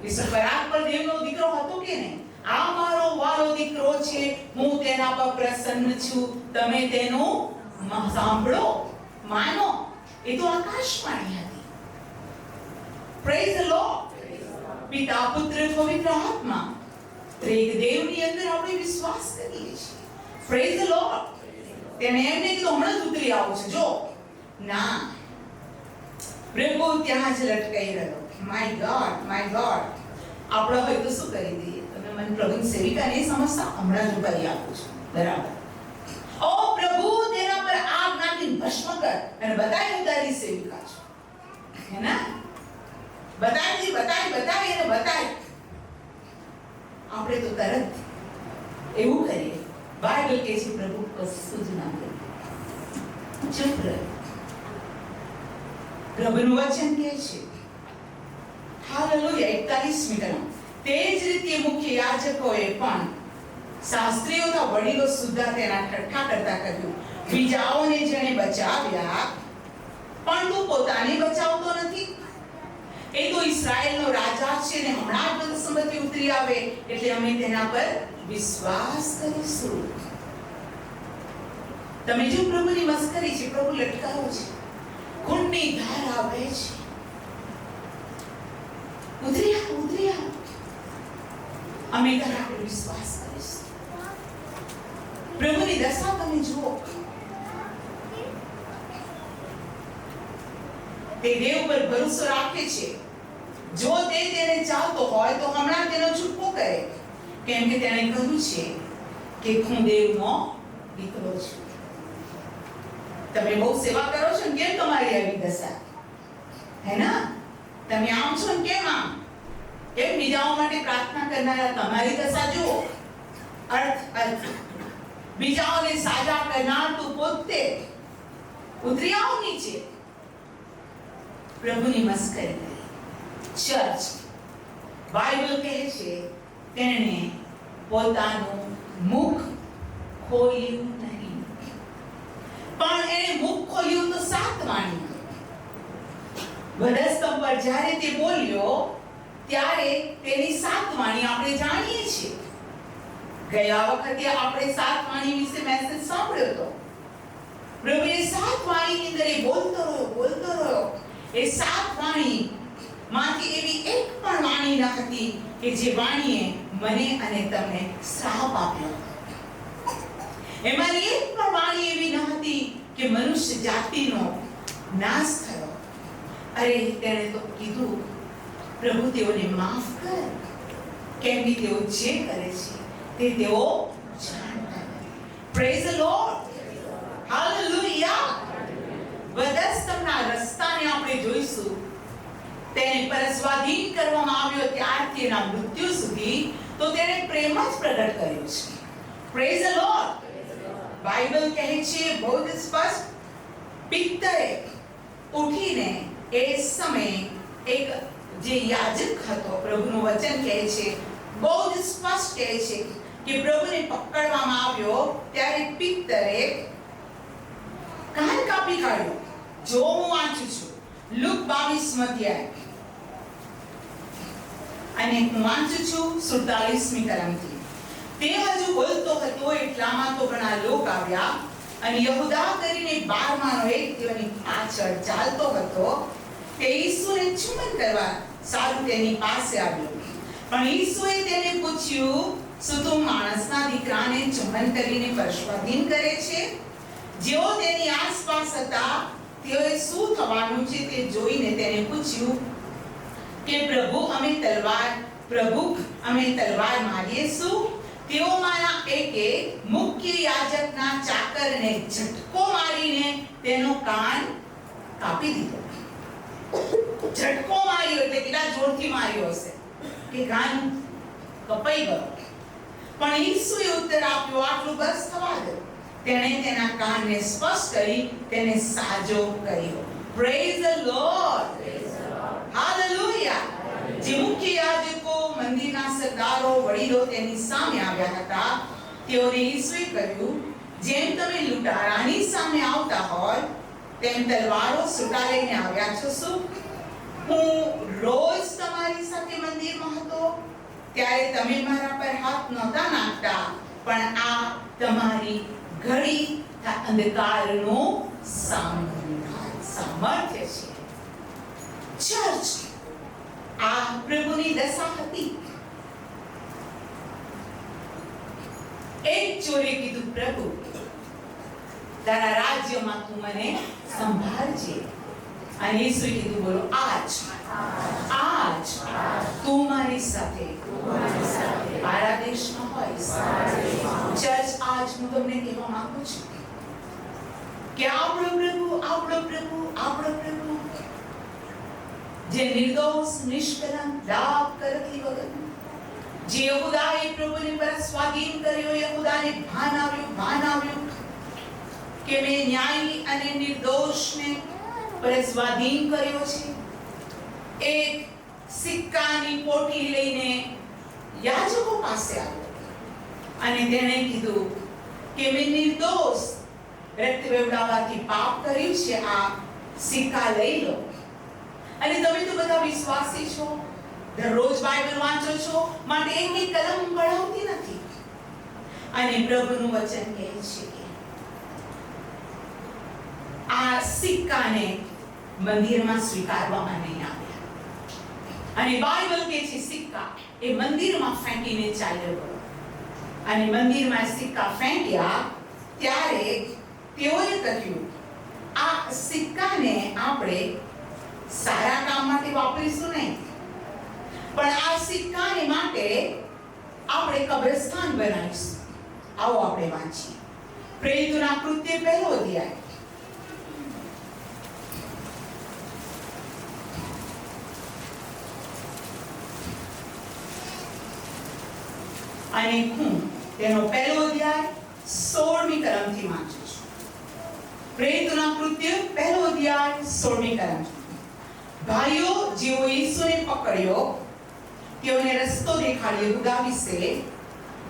ઈસુ પરાગ પર દેવનો દીકરો હતો કે નહીં? આ મારો વાલો દીકરો છે, હું તેના પર પ્રસન્ન છું, તમે તેનું સાંભળો, માનો. એ તો આકાશવાણી હતી. Praise the lord. પિતા, પુત્ર, પવિત્ર આત્મા ત્રિએક દેવની અંદર આપણે વિશ્વાસ કરીએ છીએ. Praise the lord. તેને એમ નહીં કીધું હમણાં જ ઉતરી આવું છે. જો ના, પ્રભુ ત્યાં જ લટકાઈ રહ્યો. My God, my God. આપણે હોય તો શું કરી દઈએ? તમે મને પ્રભુની સેવિકા નહીં સમજતા, હમણાં જ ઉપાડી આપું છું. બરાબર. ઓ પ્રભુ, તેના પર આગ નાખી ભસ્મ કર અને બતાય હું તારી સેવિકા છું. હે ને? બતાય એને બતાય. આપણે તો તરત એવું કરીએ. બાઇબલ કહે છે પ્રભુ કશું જ ના કરે, ચૂપ રહે. પ્રભુનું વચન કહે છે હાલેલુયા 41મી કલમ. તે જ રીતે મુખ્ય યાજકોએ પણ શાસ્ત્રીઓ તથા વડીલો સુદ્ધા તેના ઠઠ્ઠા કરતા કહ્યું, બીજાઓને જેણે બચાવ્યા પણ તું પોતાને બચાવતો નથી. એ તો ઇસ્રાયેલનો રાજા છે ને હમણાં જ સંમતિ ઉતરી આવે એટલે અમે તેના પર વિશ્વાસ કરીશું. તમે જો પ્રભુની મસ્કરી છે, પ્રભુ લટકાવો છે, ખૂનની ધાર આવે છે, ઉતરી આવ. અમે તેના પર વિશ્વાસ કરીશું. પ્રભુની દશા તમે જુઓ. તે દેવ પર ભરોસો રાખે છે. જો તે તેને ચાહતો હોય તો હમણાં તેનો છૂટકો કરે, કેમ કે તેણે કહ્યું છે કે હું દેવનો દીકરો છું. તમે બહુ સેવા કરો છો ને કેમ તમારી આવી દશા? હે ના? તમે આમ છો ને કેમ આમ? કેમ બીજાઓ માટે પ્રાર્થના કરનારા તમારી દશા જુઓ. અર્થ બીજાઓને સાજા કરનાર તું પોતે. ઉતરી આવ નીચે. પ્રભુની મસ્કરી કરી. ચર્ચ, બાઇબલ કહે છે તેણે પોતાનું મુખ ખોલ્યું નહીં, પણ એણે મુખ ખોલ્યું તો 7 વાણીમાં. વધસ્તંભ પર જ્યારે તે બોલ્યો ત્યારે તેની 7 વાણી આપણે જાણીએ છીએ. ગયા વખતે આપણે 7 વાણી વિશે મેસેજ સાંભળ્યો હતો. પ્રભુએ 7 વાણીની અંદર એ બોલતો રહ્યો. એ 7 વાણી માંથી એવી એક પણ વાણી ન હતી કે જે વાણીએ મને અને તમને શ્રાપ આપ્યો. એમાંની એક પણ વાણી એવી ન હતી કે મનુષ્ય જાતિનો નાશ થયો. અરે તેણે તો કીધું, પ્રભુ તેઓને માફ કર, કેમ કે તેઓ જે કરે છે તે તેઓ જાણતા નથી. Praise the lord. હાલેલુયા. વધસ્તંભના રસ્તાને આપણે જોઈશું. તેને પરસ્વાધીન કરવામાં આવ્યો ત્યારથી એના મૃત્યુ સુધી તો તેણે પ્રેમ જ પ્રગટ કર્યો છે. Praise the lord. બાઇબલ કહે છે બહુ જ સ્પષ્ટ, પિત્તરે ઉઠીને એ સમયે એક જે યાજક હતો, પ્રભુનું વચન કહે છે, બહુ જ સ્પષ્ટ કહે છે કે પ્રભુને પકડવામાં આવ્યો ત્યારે પિત્તરે કાન કાપી કાઢ્યો. જો હું વાંચું છું લુક 22 અધ્યાય અને હું વાંચું છું 47મી કલમથી. તે હજુ બોલતો હતો એટલામાં તો ઘણા લોકો આવ્યા અને યહૂદા કરીને 12માનો એક તેઓની પાછળ ચાલતો હતો. તે ઈસુને ચુંબન કરવા સારું તેની પાસે આવ્યો, પણ ઈસુએ તેને પૂછ્યું, શું તું માણસના દીકરાને ચુંબન કરીને પરસ્વાધીન કરે છે? જેઓ તેની આસપાસ હતા તેઓએ શું થવાનું છે તે જોઈને તેને પૂછ્યું કે પ્રભુ અમે તલવાર મારીશું? તેઓમાંના એકે મુખ્ય યાજકના ચાકરને ઝટકો મારીને તેનો કાન કાપી દીધો. ઝટકો માર્યો એટલે કેટલા જોરથી માર્યો હશે કે કાન કપાઈ ગયો. પણ ઈસુએ ઉત્તર આપ્યો, આટલું બસ થવા દો. તેણે તેના કાનને સ્પર્શ કરી તેને સાજો કર્યો. Praise the lord. હાલેલુયા. જે મુખ્ય યાજકો, મંદિરના સરદારો, વડીલો તેની સામે આવ્યા હતા, તેઓને ઈસુએ કહ્યું, જેમ તમે લૂંટારાની સામે આવતા હોય તેમ તલવારો સૂટા લઈને આવ્યા છો શું? હું રોજ તમારી સાથે મંદિરમાં હતો ત્યારે તમે મારા પર હાથ નહોતા નાખતા, પણ આ તમારી ઘડી અંધકારનું સામર્થ્ય છે. ચર્ચ, આ પ્રભુની દશા હતી. એક ચોરે કીધું, પ્રભુ તારા રાજ્યમાં તું મને સંભાળજે. અને ઈસુએ કીધું, બોલો, આજ તું મારી સાથે મારા દેશમાં હોઈશ. ચર્ચ, આજ હું તમને કહેવા માંગુ છું કે આપણો પ્રભુ જે નિર્દોષ, નિષ્કલંક, દાગ કરતી વગર, જે યહૂદાએ પ્રભુને પર સ્વાધીન કર્યો, યહૂદાને ભાન આવ્યું કે મેં ન્યાયી અને નિર્દોષને પર સ્વાધીન કર્યો છે. એક સિક્કાની પોટલી લઈને યાજકો પાસે આવ્યો અને તેણે કીધું કે મેં નિર્દોષ રક્ત વેવડાવવાથી પાપ કર્યું છે, આ સિક્કા લઈ લો. અને તમે તો બધા વિશ્વાસી છો, દરરોજ બાઇબલ વાંચો છો, માટે એક કલમ પડાવતી નથી. અને પ્રભુનું વચન કહે છે કે આ સિક્કાને મંદિરમાં સ્વીકારવામાં નહીં આવ્યા. અને બાઇબલ કહે છે સિક્કા એ મંદિરમાં ફેંકીને ચાલ્યો ગયો. અને મંદિરમાં સિક્કા ફેંક્યા ત્યારે તેઓએ કહ્યું, આ સિક્કાને આપણે સારા કામ માટે વાપરીશું નહીં, પણ આ સિક્કાને માટે આપણે કબ્રસ્તાન બનાવીશું. આવો આપણે વાંચીએ પ્રેરિતોના કૃત્ય 1 અધ્યાય. અને હું તેનો 1 અધ્યાય 16મી કલમથી વાંચું છું. પ્રેરિતોના કૃત્ય 1 અધ્યાય 16મી કલમ. ભાઈઓ, જેઓ ઈસુને પકડ્યો, તેઓને રસ્તો દેખાડ્યો યહૂદા વિશે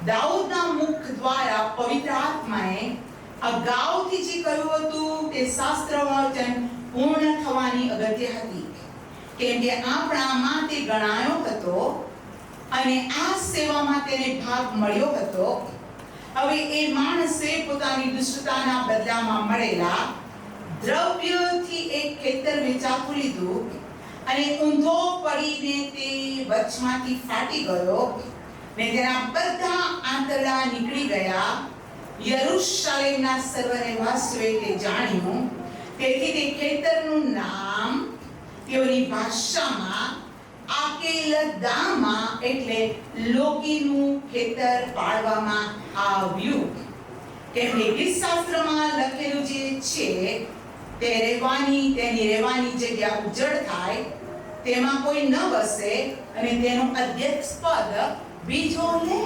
દાઉદના મુખ દ્વારા પવિત્ર આત્માએ અગાઉથી જે કહ્યું હતું તે શાસ્ત્ર વચન પૂર્ણ થવાની અગત્ય હતી, કેમ કે આપણામાં તે ગણાયો હતો અને આ સેવામાં તેને ભાગ મળ્યો હતો. હવે એ માણસે પોતાની દુષ્ટતાના બદલામાં મળેલા દ્રવ્યથી એક ખેતર વેચાતું લીધું અને ઊંધો પડીને તે વચમાંથી ફાટી ગયો ને તેના બધા આંતરડા નીકળી ગયા. યરૂશલેમના સર્વ રહેવાસીઓએ તે જાણ્યું, તેથી તે ખેતરનું નામ તેઓની ભાષામાં આકેલદામા એટલે લોકીનું ખેતર પાડવામાં આવ્યું. કેમ કે શાસ્ત્રમાં લખેલું જે છે તેની રહેવાની જગ્યા ઉજ્જડ થાય, તેમાં કોઈ ન વસે અને તેનું અધ્યક્ષ પદ બીજો લે.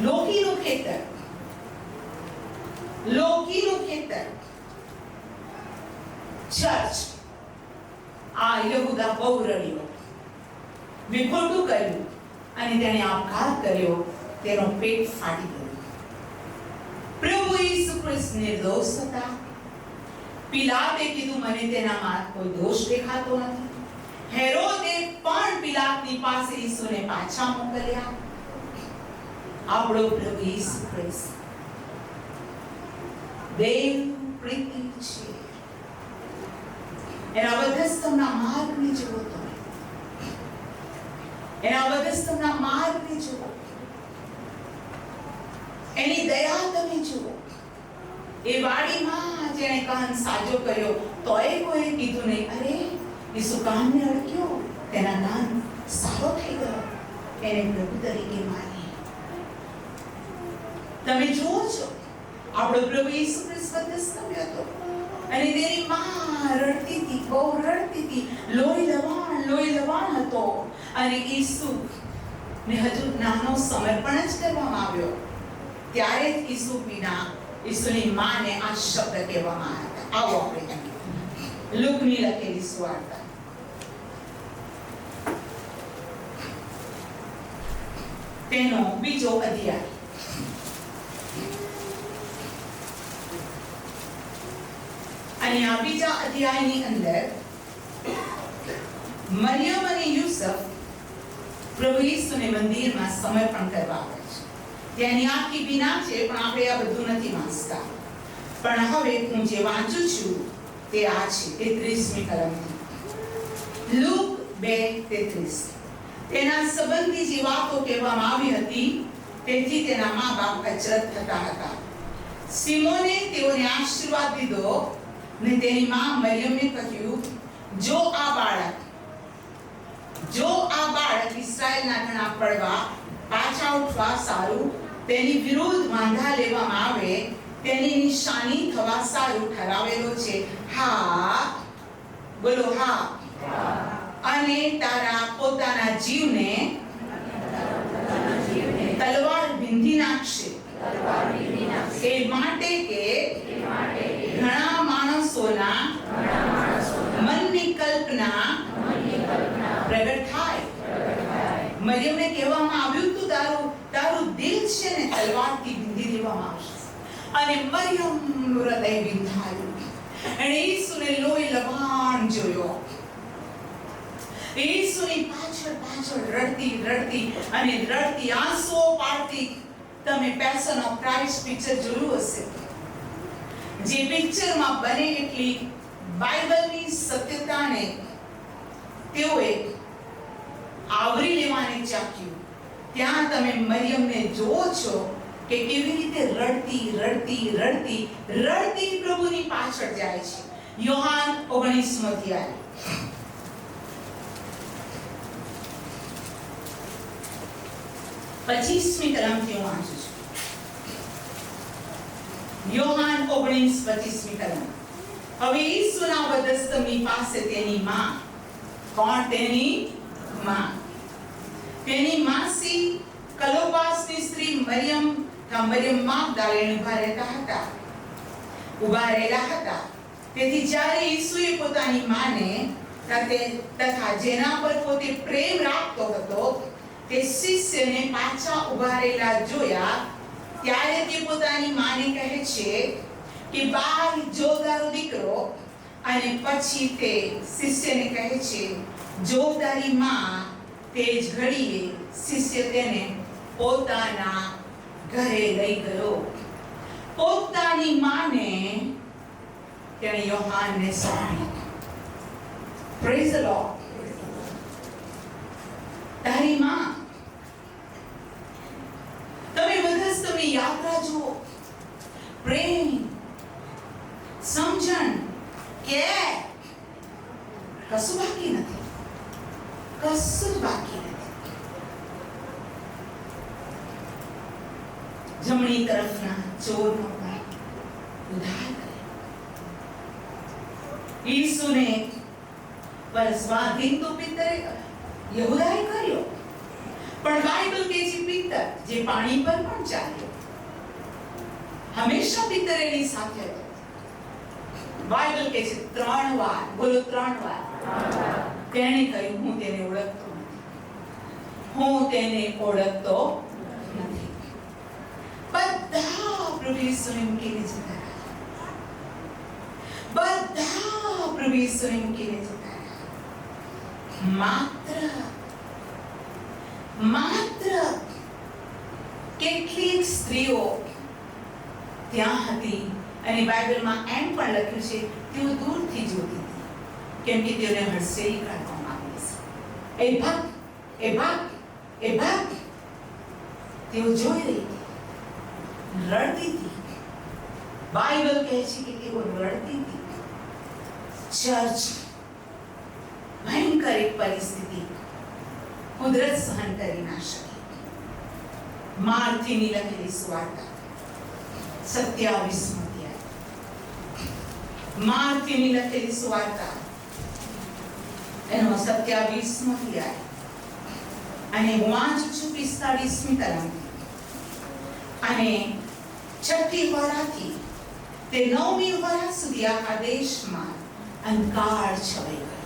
લોકીનું ખેતર, ચર્ચ. આ યહૂદા બહુ રડ્યો, મેં ખોટું કર્યું અને તેણે આપઘાત કર્યો, તેનો પેટ ફાટી ગયો. પ્રભુ ઈસુ ખ્રિસ્ત નિર્દોષ હતા. પિલાતે કીધું, મને તેનામાં કોઈ દોષ દેખાતો નથી. હેરોદે પણ પિલાતની પાસે ઈસુને પાછા મોકલ્યા. આપણો પ્રભુ ઈસુ ખ્રિસ્ત દેવ પ્રીતિ છે. એના વધસ્તંભના માર્ગને જુઓ, તમે એના વધસ્તંભના માર્ગને જુઓ, એની દયા તમે જુઓ. એ વાડીમાં જેણે કાન સાજો કર્યો તોય કોઈ કીધું નહીં, અરે ઈસુ કાનને અડક્યો, તેના કાન સારો થઈ ગયો, એને પ્રભુ તરીકે માની. તમે જુઓ છો, આપણો પ્રભુ ઈસુ ખ્રિસ્ત વધસ્તંભ હતો અને તેની માં રડતી હતી, બહુ રડતી હતી, લોહી લવાણ હતો. અને ઈસુ ને હજુ નાનો સમર્પણ જ કરવામાં આવ્યો, ત્યારે જ ઈસુની માને આ શબ્દ કહેવામાં આવ્યા. આવો આપણે લુકની લખેલી સુવાર્તા તેનો 2 અધ્યાય. અને આ 2 અધ્યાયની અંદર મરિયમ અને યુસુફ પ્રભુ ઈસુને મંદિરમાં સમર્પણ કરવા આવે છે. તેની આખી વિના છે, પણ આપણે આ બધું નથી વાંચતા. પણ હવે હું જે વાંચું છું તે આ છે 33મી કલમથી. લુક 2:33. તેના સંબંધી જે વાતો કહેવામાં આવી હતી તેથી તેના મા-બાપ અચરજ થતા હતા. સિમોને તેઓને આશીર્વાદ દીધો ને તેની માં મરિયમને કહ્યું, જો આ બાળક ઇસ્રાયેલના ઘણા પડવા પાછા ઉઠવા સારું તેની વિરુદ્ધ વાંધા લેવામાં આવે તેની નિશાની થવા સારું ઠરાવેલો છે. હા, બોલો હા. અને તારા પોતાના જીવને તલવાર વીંધી નાખશે એ માટે કે ઘણા માણસોના મનની કલ્પના પ્રગટ થાય. મરિયમને કહેવામાં આવ્યું તું તારું દિલ છે ને તલવારથી વીંધી દેવામાં આવશે. અને મરિયમનું હૃદય વિંધાયું. એણે ઈસુને લોહી લબાણ જોયો. ઈસુની પાછળ રડતી આંસુઓ પાડતી. તમે પેશન ઓફ ક્રાઇસ્ટ પિક્ચર જોયું હશે. જે પિક્ચરમાં બને એટલી બાઇબલની સત્યતાને તેઓએ આવરી લેવાને ચાખ્યું. ત્યાં તમે મરિયમને જોવો છો કે કેવી રીતે રડતી પ્રભુની પાછળ જાય છે. યોહાન 19મો અધ્યાય 25મી કલમથી હું વાંચું છું. યોહાન 19:25મી કલમ. હવે ઈસુના વધસ્તંભની પાસે તેની માં. કોણ તેની માં? તેની માસી કલોપાસની સ્ત્રી મરિયમ માગદાલેને ઉભા રહેલા હતા. તેથી જ્યારે ઈસુએ પોતાની માને તથા જેના પર પોતે પ્રેમ રાખતો હતો તે શિષ્યને પાછા ઉભા રહેલા જોયા, ત્યારે તે પોતાની માને કહે છે કે બહાર જો તારો દીકરો. અને પછી તે શિષ્યને કહે છે, જો તારી માં. તે જ ઘડીએ શિષ્ય તેને પોતાના ઘરે લઈ ગયો. પોતાની માને તેણે યોહાનને સોંપી. Praise the lord. તારી માં. તમે વધસ્તંભની યાત્રા જુઓ. પ્રેમ, સમજણ, કેર, કશું બાકી નથી. જમણી તરફના ચોરનો ઉદ્ધાર કરે. ઈસુને પર સ્વાધીન તો પિત્તરે યહૂદાએ કર્યો, પણ બાઇબલ કહે છે પિત્તર જે પાણી પર પણ ચાલ્યો. હંમેશા પિત્તર એની સાથે હતો. બાઇબલ કહે છે 3 વાર, બોલો 3 વાર તેણે કહ્યું, હું તેને ઓળખતો નથી. બધા પ્રભુ ઈસુને મૂકીને જતા રહ્યા. માત્ર કેટલીક સ્ત્રીઓ ત્યાં હતી. અને બાઇબલમાં એમ પણ લખ્યું છે તેઓ દૂરથી જોતી હતી, કેમ કે તેઓને હડસેલી કાઢવામાં આવી છે. એ ભાગ તેઓ જોઈ રહી હતી, રડતી હતી. બાઇબલ કહે છે કે તેઓ રડતી હતી. ચર્ચ ભયંકર એક પરિસ્થિતિ કુદરત સહન કરી ના શકી. માર્થીની લખેલી સુવાર્તા 27મો અધ્યાય. માર્થીની લખેલી સુવાર્તા એનો 27મો અધ્યાય. અને હું વાંચું છું 45મી કલમ. અને 6ઠી વરાથી તે 9મી વરા સુધી આખા દેશમાં અંધકાર છવાઈ ગયો.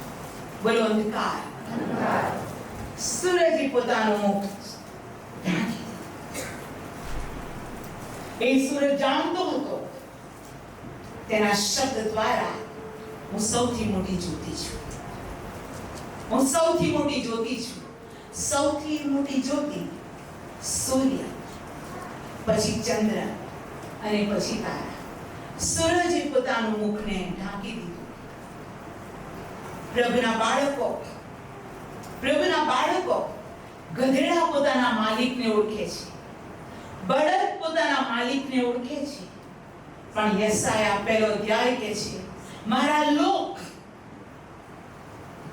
બોલો અંધકાર. સૂરજે પોતાનું મુખ ઢાંકી દીધું. એ સૂરજ જાણતો હતો તેના શબ્દ દ્વારા હું સૌથી મોટી જ્યોતિ છું. સૌથી મોટી જ્યોતિ સૂર્ય, પછી ચંદ્ર અને પછી તારા. સૂરજે પોતાનું મુખને ઢાંકી દીધું. પ્રભુના બાળકો ગધેડા પોતાના માલિકને ઓળખે છે, બળદ પોતાના માલિકને ઓળખે છે, પણ યસાયા પહેલો અધ્યાય કહે છે, મારા લોક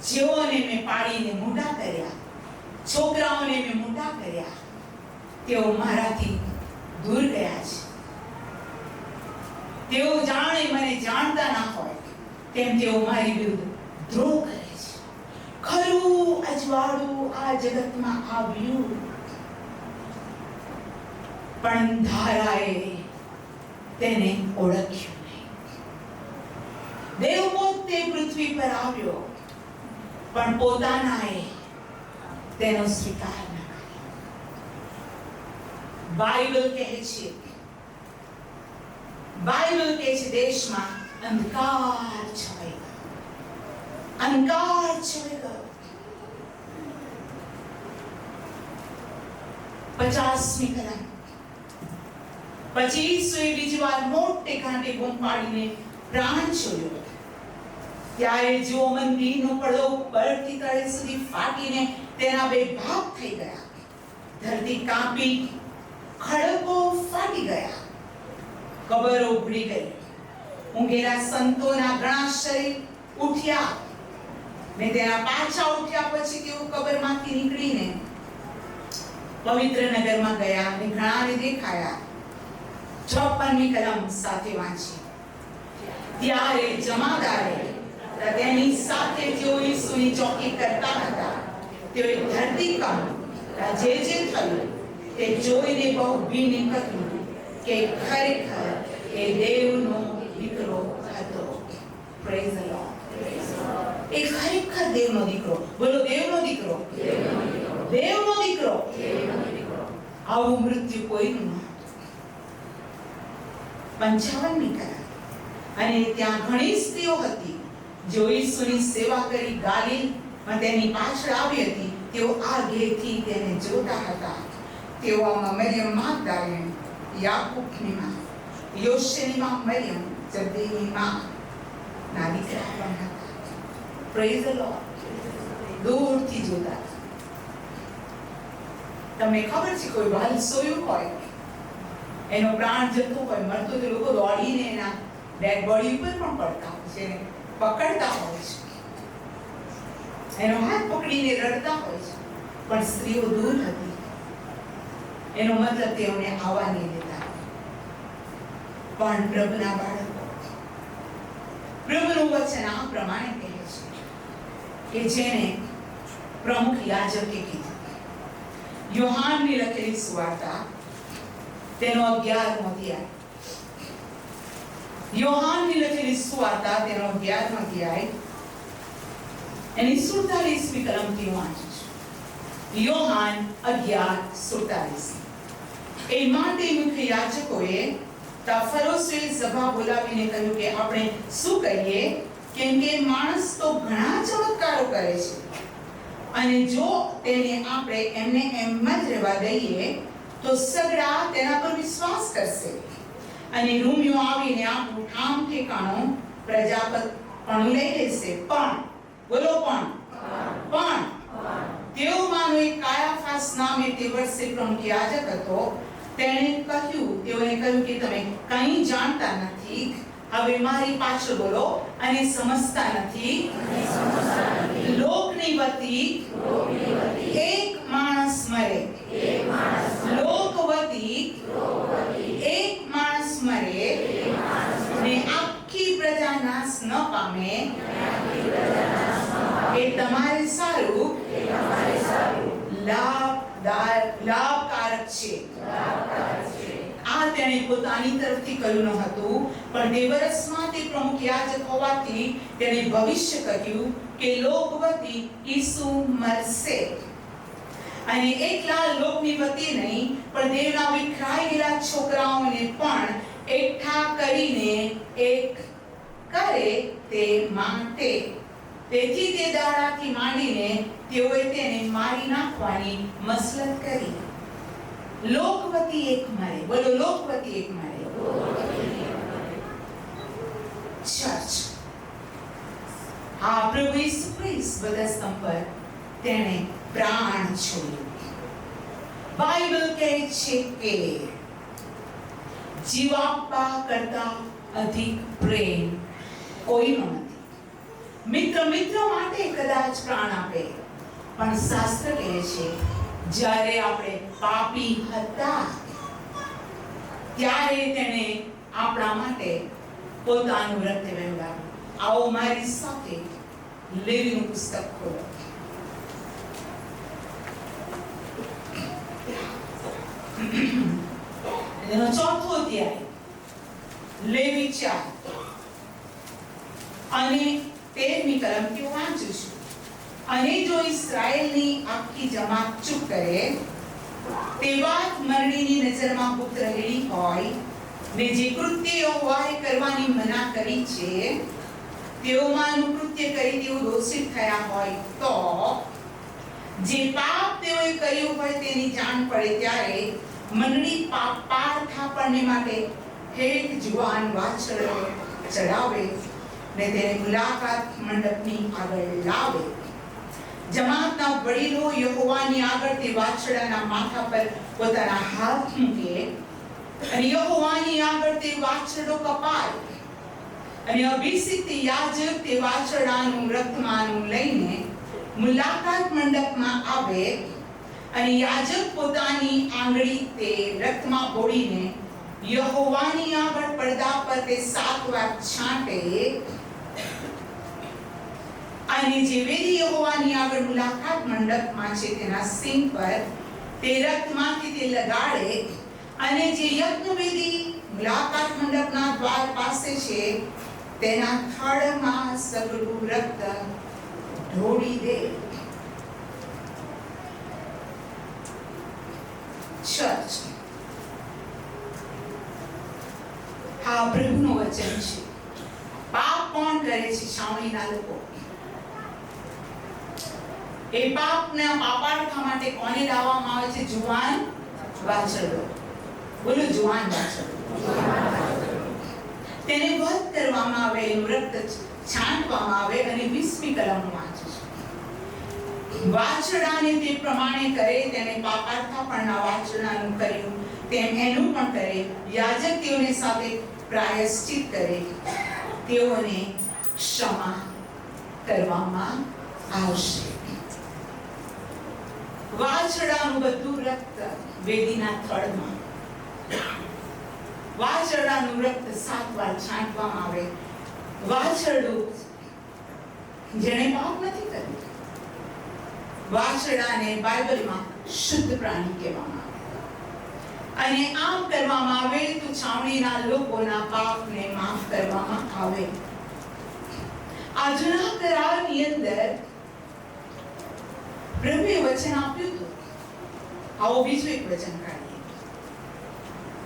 જેઓને મેં પાડીને મોટા કર્યા, છોકરાઓને મેં મોટા કર્યા, તેઓ મારાથી દૂર ગયા છે. તેઓ જાણે મને જાણતા ના હોય તેમ તેઓ મારી વિરુદ્ધ દ્રોહ કરે છે. ખરું અજવાળું આ જગતમાં આવ્યું, પણ ધારાએ તેને ઓળખ્યું નહીં. દેવ પોતે પૃથ્વી પર આવ્યો, પણ પોતાનાએ તેનો સ્વીકાર ન કર્યો. બાઇબલ કહે છે, દેશમાં અંધકાર છવાઈ ગયો, અંધકાર છવાઈ ગયો. 50મી કલમ પછી ઈસુએ બીજી વાર મોટે કાંટે બૂમ પાડીને પ્રાણ છોડ્યો. ત્યારે જો મંદિરનો પડદો ઉપરથી તળે સુધી ફાટીને તેના બે ભાગ થઈ ગયા. ધરતી કાંપી, ખડકો ફાટી ગયા, કબરો ઉભરી ગઈ. ઊંઘેલા સંતોના ઘણા શરીર ઉઠ્યા ને તેના પાછા ઉઠ્યા પછી તેઓ કબરમાંથી નીકળીને પવિત્ર નગરમાં ગયા અને ઘણાને દેખાયા. 56મી કલમ સાથે વાંચી. ત્યારે જમાદારે તેની સાથે જેઓ ઈસુની ચોકી કરતા હતા તેઓએ ધરતીકંપ જે થયું તે જોઈને બહુ ભીને કહ્યું કે ખરેખર એ દેવનો દીકરો હતો. Praise the lord. એ ખરેખર દેવનો દીકરો. બોલો, દેવનો દીકરો. દેવનો દીકરો. આવું મૃત્યુ કોઈનું નહોતું. 55મી કલમ. અને ત્યાં ઘણી સ્ત્રીઓ હતી જેઓ ઈસુની સેવા કરી ગાલિલમાં તેની પાછળ આવી હતી. તેઓ આગેથી તેને જોતા હતા. તેઓમાં મરિયમ magdalene, યાકૂબની માં, યોસેની માં મરિયમ, જબદેઈની માં ના દીકરા પણ હતા. Praise the lord. દૂરથી જોતા. તમને ખબર છે, કોઈ વાલસોયું હોય, એનો પ્રાણ જતો હોય, મરતો તો લોકો દોડીને એના ડેડ બોડી ઉપર પણ પડતા હોય છે, એને પકડતા હોય છે, એનો હાથ પકડીને રડતા હોય છે. પણ સ્ત્રીઓ દૂર હતી. એનો મતલબ તેઓને આવવા નહીં દેતા. પણ પ્રભુના બાળકો, પ્રભુનું વચન આ પ્રમાણે કહે છે કે જેને પ્રમુખ યાજકે કીધું. યોહાનની લખેલી સુવાર્તા તેનો 11મો અધ્યાય. યોહાનની લખેલી સુવાર્તા તેનો 11મો અધ્યાય એની 47મી કલમથી વાંચું છું. યોહાન 11:47. એ માટે મુખ્ય યાજકોએ ફરીસીઓએ સભા બોલાવીને કહ્યું કે આપણે શું કરીએ, કેમ કે માણસ તો ઘણા ચમત્કારો કરે છે, અને જો તેને આપણે એમને એમ જ રહેવા દઈએ તો સગડા તેના પર વિશ્વાસ કરશે, અને રોમિયો આવીને આપણું ઠામ ઠેકાણું પ્રજાપતપણું લઈ લેશે. પણ બોલો, પણ તેઓમાંનો એક કાયાફાસ નામે તે વર્ષે પ્રમુખ યાજક હતો. તેઓને કહ્યું કે તમે કંઈ જાણતા નથી. હવે મારી પાછળ બોલો, અને સમજતા નથી. લોકની વતી એક માણસ મરે, લોકવતી એક માણસ મરે, ને આખી પ્રજા નાશ ન પામે એ તમારે સારું લાભકારક છે. આ તેણે પોતાની તરફથી કહ્યું ન હતું, પણ તે વર્ષમાં તે પ્રમુખ યાજક હોવાથી તેણે ભવિષ્ય કહ્યું કે લોકવતી ઈસુ મરશે, અને એકલા લોકની વતી નહીં પણ દેવના વિખરાઈ ગયેલા છોકરાઓને પણ એકઠા કરીને એક કરે તે માટે. તેથી તે દાડાથી માંડીને તેઓએ તેને મારી નાખવાની મસલત કરી. લોકવતી એક મરે. બોલો, લોકવતી એક મરે. ચર્ચ. આ પ્રભુ ઈસુ ખ્રિસ્ત બધા સ્તંભ પર તેણે પ્રાણ છોડ્યું. બાઇબલ કહે છે કે જીવ આપવા કરતા અધિક પ્રેમ કોઈનો નથી. મિત્ર માટે કદાચ પ્રાણ આપે, પણ શાસ્ત્ર કહે છે જ્યારે આપણે પાપી હતા ત્યારે તેણે આપણા માટે પોતાનું રક્ત વહેવડાવ્યું. આવો મારી સાથે લેવીનું પુસ્તક ખોલો. એનો 4થો અધ્યાય, લેવી 4 અને 13મી કલમથી હું વાંચું છું. અને જો ઇસ્રાયેલની આખી જમાત ચૂપ કરે, તે વાત મરણીની નજરમાં ગુપ્ત રહેલી હોય, ને જે કૃત્ય યહોવાએ કરવાની મના કરી છે તેઓમાંનું કૃત્ય કરી તેઓ દોષિત થયા હોય, તો જે પાપ તેઓએ કર્યું હોય તેની જાણ પડે ત્યારે મંડળી પાપાર્થાપણને માટે એક જુવાન વાછરડો ચડાવે ને તેને મુલાકાત મંડપની આગળ લાવે. જમાતના વડીલો યહોવાની આગળ તે વાછરડાના માથા પર પોતાના હાથ મૂકે અને યહોવાની આગળ તે વાછરડો કપાય. અને અભિષિક્ત યાજક તે વાછરડાનું રક્તમાંનું લઈને મુલાકાત મંડપમાં આવે અને યાજક પોતાની આંગળી તે રક્તમાં બોળીને યહોવાની આગળ પડદા પર તે 7 વાર છાંટે. અને જે વેદી યહોવાની આગળ મુલાકાત મંડપમાં છે તેના સિંગ પર તે રક્તમાંથી તે લગાડે. અને જે યજ્ઞવેદી મુલાકાત મંડપના દ્વાર પાસે છે તેના થડમાં સગળું રક્ત ઢોળી દે. ચર્ચ, આ પ્રભુનું વચન છે. પાપ કોણ કરે છે? છાવણીના લોકો. એ પાપના પાપાર્થા માટે કોને લાવવામાં આવે છે? જુવાન વાછરડો. બોલો, જુવાન વાછરડો. તેને વધ કરવામાં આવે, એનું રક્ત છાંટવામાં આવે. અને 20મી કલમ વાંચું છું. વાછરડાને તે પ્રમાણે કરે, તેને પાપાર્થાપણના વાછરડાનું કર્યું તેમ એનું પણ કરે. યાજક તેઓને સાથે પ્રાયશ્ચિત કરે, તેઓને ક્ષમા કરવામાં આવશે. વાછરડાનું બધું રક્ત વેદીના થડમાં, વાછરડાનું રક્ત 7 વાર છાંટવામાં આવે. વાછરડું જેણે પાપ નથી કર્યું, વાછરડાને બાઇબલમાં શુદ્ધ પ્રાણી કહેવામાં આવે. અને આમ કરવામાં આવે તો છાવણીના લોકોના પાપને માફ કરવામાં આવે. આ જૂના કરારની અંદર પ્રભુએ વચન આપ્યું હતું. આવો બીજું એક વચન કાઢીએ.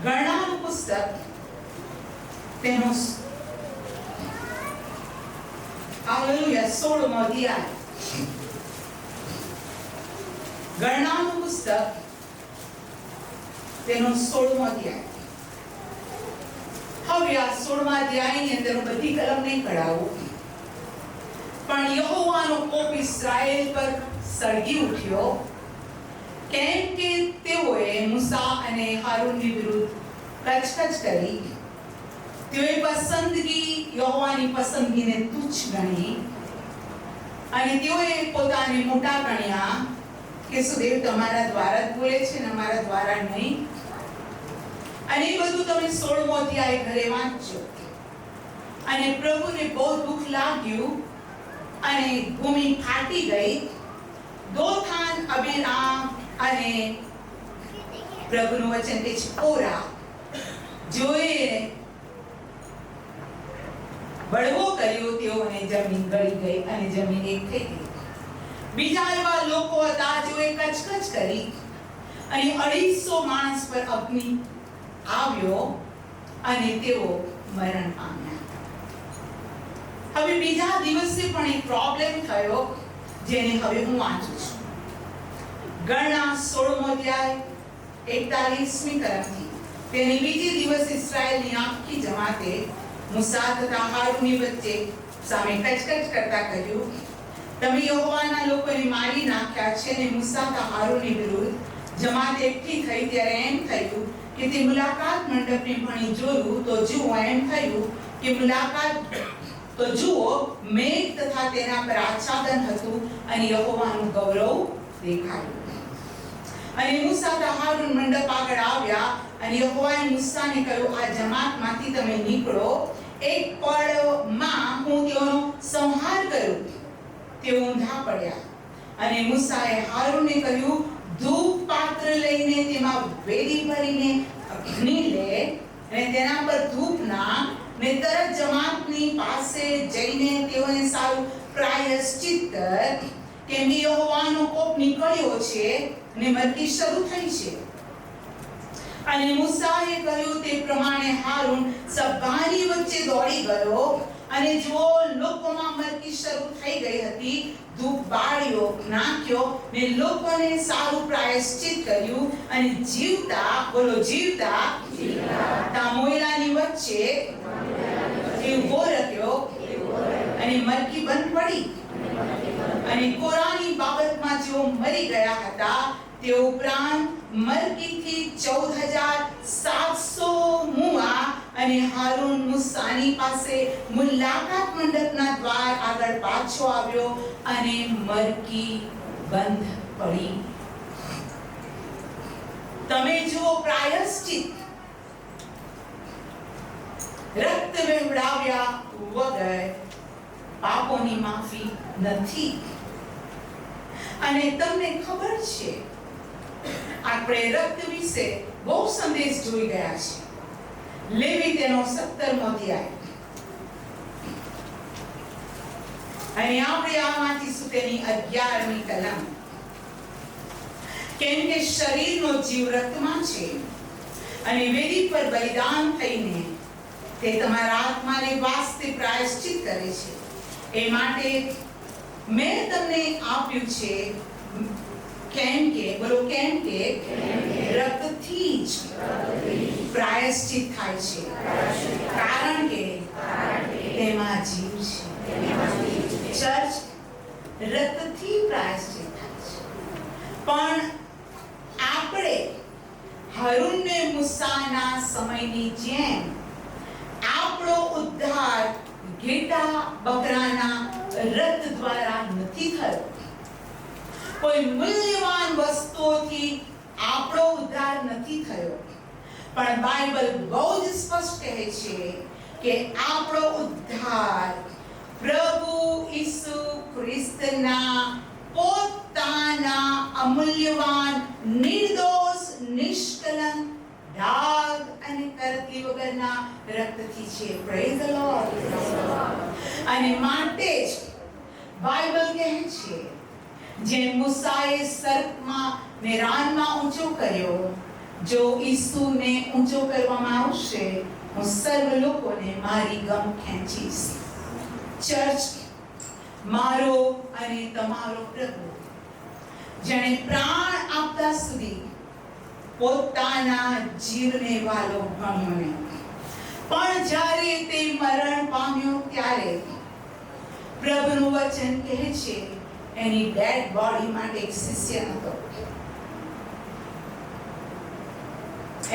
ગણનાનું પુસ્તક તેનો 16મો અધ્યાય. ગણનાનું પુસ્તક તેનો 16મો અધ્યાય. હવે આ 16મા અધ્યાયની અંદર હું બધી કલમ નહીં કઢાવું, પણ યહોવાનો કોપ ઇસ્રાએલ પર સળગી ઉઠ્યો, કેમ કે તેઓએ મૂસા અને હારૂનની વિરુદ્ધ કચકચ કરી. તેઓએ યહોવાની પસંદગીને તુચ્છ ગણી અને તેઓએ પોતાને મોટા ગણ્યા કે સુદેવ તમારા દ્વારા જ બોલે છે ને અમારા દ્વારા નહીં. અને એ બધું તમે 16મો અધ્યાય ઘરે વાંચજો. અને પ્રભુને બહુ દુઃખ લાગ્યું અને ભૂમિ ફાટી ગઈ. દોથાન, અબીરામ અને પ્રભુનું વચન તે કોરા જોઈને બળવો કર્યો, તેઓને જમીન ગળી ગઈ અને જમીન એક થઈ ગઈ. બીજા એવા લોકો હતા જેઓએ કચકચ કરી અને 250 માણસ પર અગ્નિ આવ્યો અને તેઓ મરણ પામ્યા. હવે બીજા દિવસે પણ એક પ્રોબ્લેમ થયો, જેને હવે હું વાંચું છું. ગણના 16મો અધ્યાય 41મી કલમથી. તેને બીજે દિવસે ઇસ્રાયેલની આખી જમાતે મૂસા તથા હારૂનની વચ્ચે સામે કચકચ કરતા કહ્યું, તમે યહોવાના લોકોને મારી નાખ્યા છે. અને મૂસા તથા હારૂનની વિરુદ્ધ જમાત એકઠી થઈ ત્યારે એમ થયું કે તે મુલાકાત મંડપને ભણી જોયું તો જુઓ એમ થયું કે મેઘ તથા તેના પર આચ્છાદન હતું અને યહોવાનું ગૌરવ દેખાયું. અને મૂસા તથા હારૂન મંડપ આગળ આવ્યા અને યહોવાએ મૂસાને કહ્યું, આ જમાતમાંથી તમે નીકળો, એક પળમાં હું તેઓનો સંહાર કરું. તેઓ ઊંધા પડ્યા. અને મૂસાએ હારૂનને કહ્યું, ધૂપ પાત્ર લઈને તેમાં વેદી ભરીને અગ્નિ લે અને તેના પર ધૂપ નાખ ને તરત જમાતની પાસે જઈને તેઓને સારું પ્રાયશ્ચિત કર, કેમ કે યહોવાનો કોપ નીકળ્યો છે અને મરકી શરૂ થઈ છે. અને મૂસાએ કહ્યું તે પ્રમાણે હારૂન સભાની વચ્ચે દોડી ગયો અને જો લોકોમાં મરકી શરૂ થઈ ગઈ હતી, ધૂપ બાળ્યો, નાખ્યો ને લોકોને સારું પ્રાયશ્ચિત કર્યું અને જીવતા તામોયલાની વચ્ચે ઉભો રહ્યો અને મરકી બંધ પડી. અને કોરાની બાબતમાં જેઓ મરી ગયા હતા તે ઉપરાંત મરકીથી 14,700 મુવા. અને હારૂન મૂસાની પાસે મુલાકાત મંડપના દ્વાર આગળ પાછો આવ્યો અને મરકી બંધ પડી. તમે જુઓ, પ્રાયશ્ચિત રક્ત વહેવડાવ્યા વગર પાપોની માફી નથી. અને તમને ખબર છે, આપણે રક્ત વિશે બહુ સંદેશ જોઈ ગયા છે. લેવી તેનો 17મો અધ્યાય. અને આપણે આમાંથી સુતેની 11મી કલમ. કેમ કે શરીરનો જીવ રક્તમાં છે અને વેદી પર બલિદાન થઈને તે તમારા આત્માને વાસ્તે પ્રાયશ્ચિત કરે છે. એ માટે મેં તમને આપ્યું છે, કેમ કે રક્તથી જ પ્રાયશ્ચિત થાય છે, કારણ કે તેમાં જીવ છે. ચર્ચ, રક્તથી પ્રાયશ્ચિત થાય છે. પણ આપણે હારૂનને મૂસાના સમયની જેમ આપણો ઉદ્ધાર ઘેટા બકરાના રક્ત દ્વારા નથી થયો. કોઈ મૂલ્યવાન વસ્તુઓથી આપણો ઉદ્ધાર નથી થયો. પણ બાઇબલ બહુ જ સ્પષ્ટ કહે છે કે આપણો ઉદ્ધાર પ્રભુ ઈસુ ખ્રિસ્તના પોતાના અમૂલ્યવાન, નિર્દોષ, નિષ્કલંક, ડાઘ અને કરતલી વગરના રક્તથી છે. Praise the lord. અને માટે જ બાઇબલ કહે છે, જેમ મૂસાએ સર્પમાં ને રાનમાં ઊંચો કર્યો, જો ઈસુને ઊંચો કરવામાં આવશે, હું સર્વ લોકોને મારી ગમ ખેંચીશ. ચર્ચ, મારો અને તમારો પ્રભુ, જેણે પ્રાણ આપતા સુધી પોતાના જીવને વાલો ગણ્યો નહીં, પણ જ્યારે તે મરણ પામ્યો ત્યારે પ્રભુનું વચન કહે છે, એની ડેડ બોડી માટે એક શિષ્ય હતો.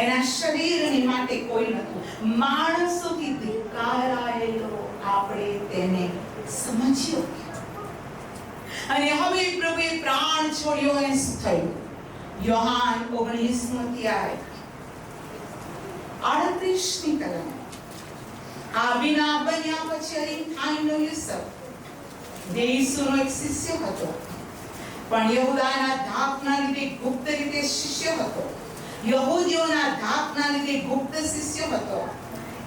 એના શરીરની માટે કોઈ નહોતું. માણસોથી ધિક્કારાયેલો આપણે તેને સમજ્યો. અને હવે પ્રભુએ પ્રાણ છોડ્યો એને શું થયું? યોહાન 19નો અધ્યાય 38મી કલમ. આ વિના બન્યા પછી અરીમથાઈનો યુસફ ઈસુનો એક શિષ્ય હતો, પણ યહૂદાના ધાકના લીધે ગુપ્ત રીતે શિષ્ય હતો. યહૂદીઓના ધાકના લીધે ગુપ્ત શિષ્ય હતો.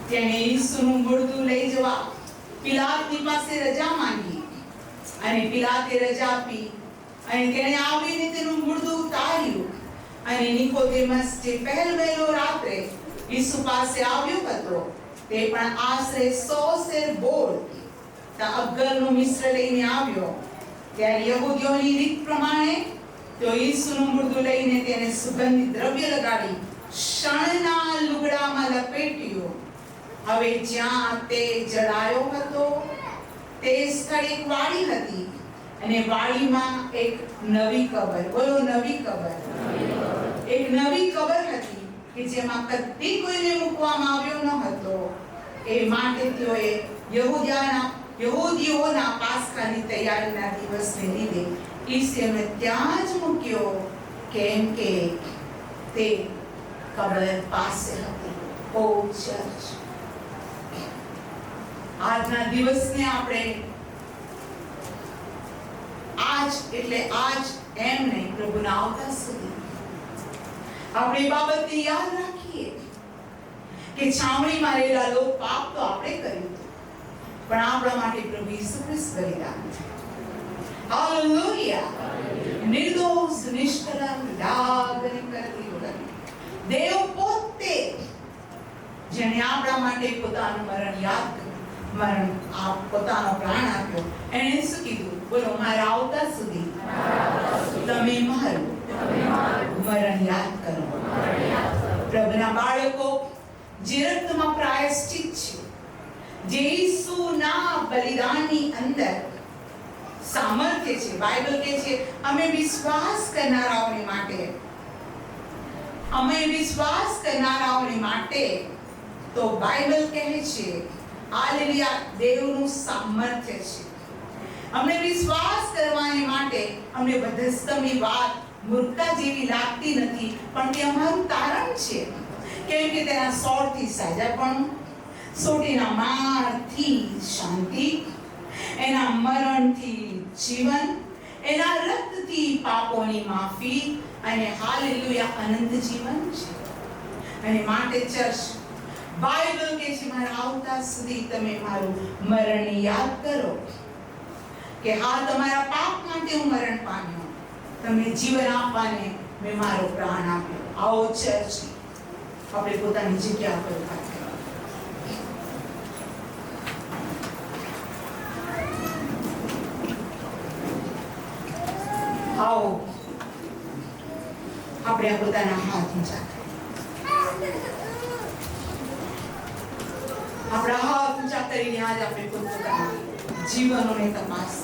તેણે ઈસુનું મુર્દું લઈ જવા પિલાતની પાસે રજા માંગી અને પિલાતે રજા આપી અને તેણે આવીને તેનું મુર્દું ઉતાર્યું. અને નિકોદેમસ જે પહેલો રાત્રે ઈસુ પાસે આવ્યો હતો, તે પણ આશરે 100 શેર બોળ અગરનું મિશ્ર લઈને આવ્યો. ત્યારે યહૂદીઓની રીત પ્રમાણે તો ઈસુનું મુર્દું લઈને તેને સુગંધિત દ્રવ્ય લગાડી શણના લુગડામાં લપેટ્યું. હવે જ્યાં તે જડાયો હતો તે સ્થળે એક વાડી હતી અને વાડીમાં એક નવી કબર, બોલો નવી કબર, એક નવી કબર હતી કે જેમાં કદી કોઈને મૂકવામાં આવ્યો ન હતો. એ માટે તેઓએ યહૂદીઓના પાસખાની તૈયારીના દિવસને લીધે ઈસુને ત્યાં જ મૂક્યો, કેમ કે તે કબર પાસે હતી. ઓ ચર્ચ, આજના દિવસને આપણે આજ એટલે આજ એમ નહીં, પ્રભુના આવતા સુધી આપણે એ બાબતને યાદ રાખીએ કે છાવણીમાં રહેલા લોકો પાપ તો આપણે કર્યું હતું, પણ આપણા માટે પ્રભુ ઈસુ ખ્રિસ્ત બલિદાન છે. હાલેલુયા! નિર્દોષ નિષ્કલંક ડાઘ કરતી વગર દેવ પોતે જેણે આપણા માટે પોતાનું મરણ યાદ કર્યું, પોતાનો પ્રાણ આપ્યો, એણે શું કીધું? બોલો, મારા આવતા સુધી તમે મારું મરણ યાદ કરો. પ્રભુના બાળકો, જે રક્તમાં પ્રાયશ્ચિત છે, જે ઈસુના બલિદાનની અંદર સામર્થ્ય છે. બાઇબલ કહે છે અમે વિશ્વાસ કરનારાઓને માટે તો બાઇબલ કહે છે હાલેલુયા, દેવનું સામર્થ્ય છે. અમને વિશ્વાસ કરવાને માટે અમને બદસ્તમની વાત મૂર્ખતા જેવી લાગતી નથી, પણ તે અમારું તારણ છે. કેમ કે તેના સોળથી સાજાપણું, સોટીના મારથી શાંતિ, એના મરણથી જીવન, એના રક્તથી પાપોની માફી અને હાલેલુયા અનંત જીવન છે. અને માટે ચર્ચ, બાઇબલ કહે છે મારા આવતા સુધી તમે મારું મરણ યાદ કરો, કે હા, તમારા પાપ માટે હું મરણ પામ્યો, તમને જીવન આપવાને મેં મારો પ્રાણ આપ્યો. આવો ચર્ચ, આપણે પોતાની જગ્યા પર વાત કરીએ. આવો આપણે પોતાના હાથ ઊંચા આપણા હાથ ઊંચા કરીને આજ આપણે પોતાના જીવનોને તપાસ.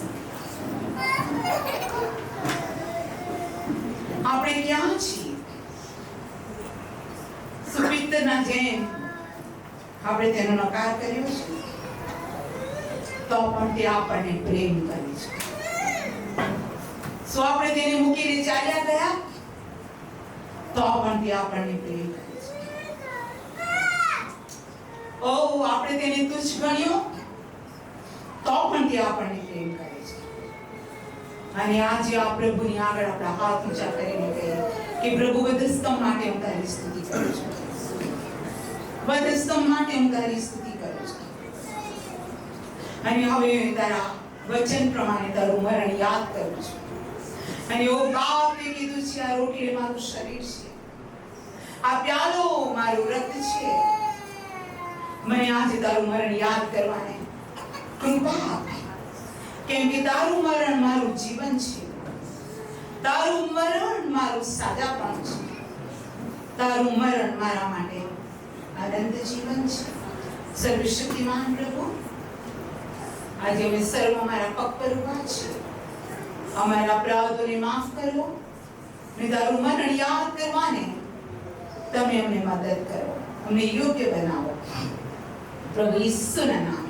આપણે ક્યાં છીએ? સુપિત્તરના જેમ આપણે તેનો નકાર કર્યો છે, તો પણ તે આપણને પ્રેમ કરે છે. સો આપણે તેને મૂકીને ચાલ્યા ગયા, તો પણ તે આપણને પ્રેમ કરે છે. ઓ આપણે તેને તુચ્છ ગણ્યો, તો પણ તે આપણને પ્રેમ કરે છે. અને આજે આ પ્રભુની આગળ આપણા હાથ ઊંચા કરીને કહીએ કે પ્રભુ, વધસ્તંભ માટે હું તારી સ્તુતિ કરું છું. વધસ્તંભ માટે હું તારી સ્તુતિ કરું છું. અને હવે તારા વચન પ્રમાણે તારું મરણ યાદ કરું છું. અને ઓ બાપ, તે કીધું છે આ રોટી મારું શરીર છે, આ પ્યાલો મારું રક્ત છે. મને આજે તારું મરણ યાદ કરવાને કૃપા આપ, કેમ કે તારું મરણ મારું જીવન છે, તારું મરણ મારું સાજાપણ છે, તારું મરણ મારા માટે અનંત જીવન છે. સર્વશક્તિમાન પ્રભુ, આજે અમે સર્વ અમારા પગ પર ઉભા છીએ. અમારા અપરાધોને માફ કરો ને તારું મરણ યાદ કરવાને તમે અમને મદદ કરો, અમને યોગ્ય બનાવો. પ્રભુ ઈસુના નામમાં.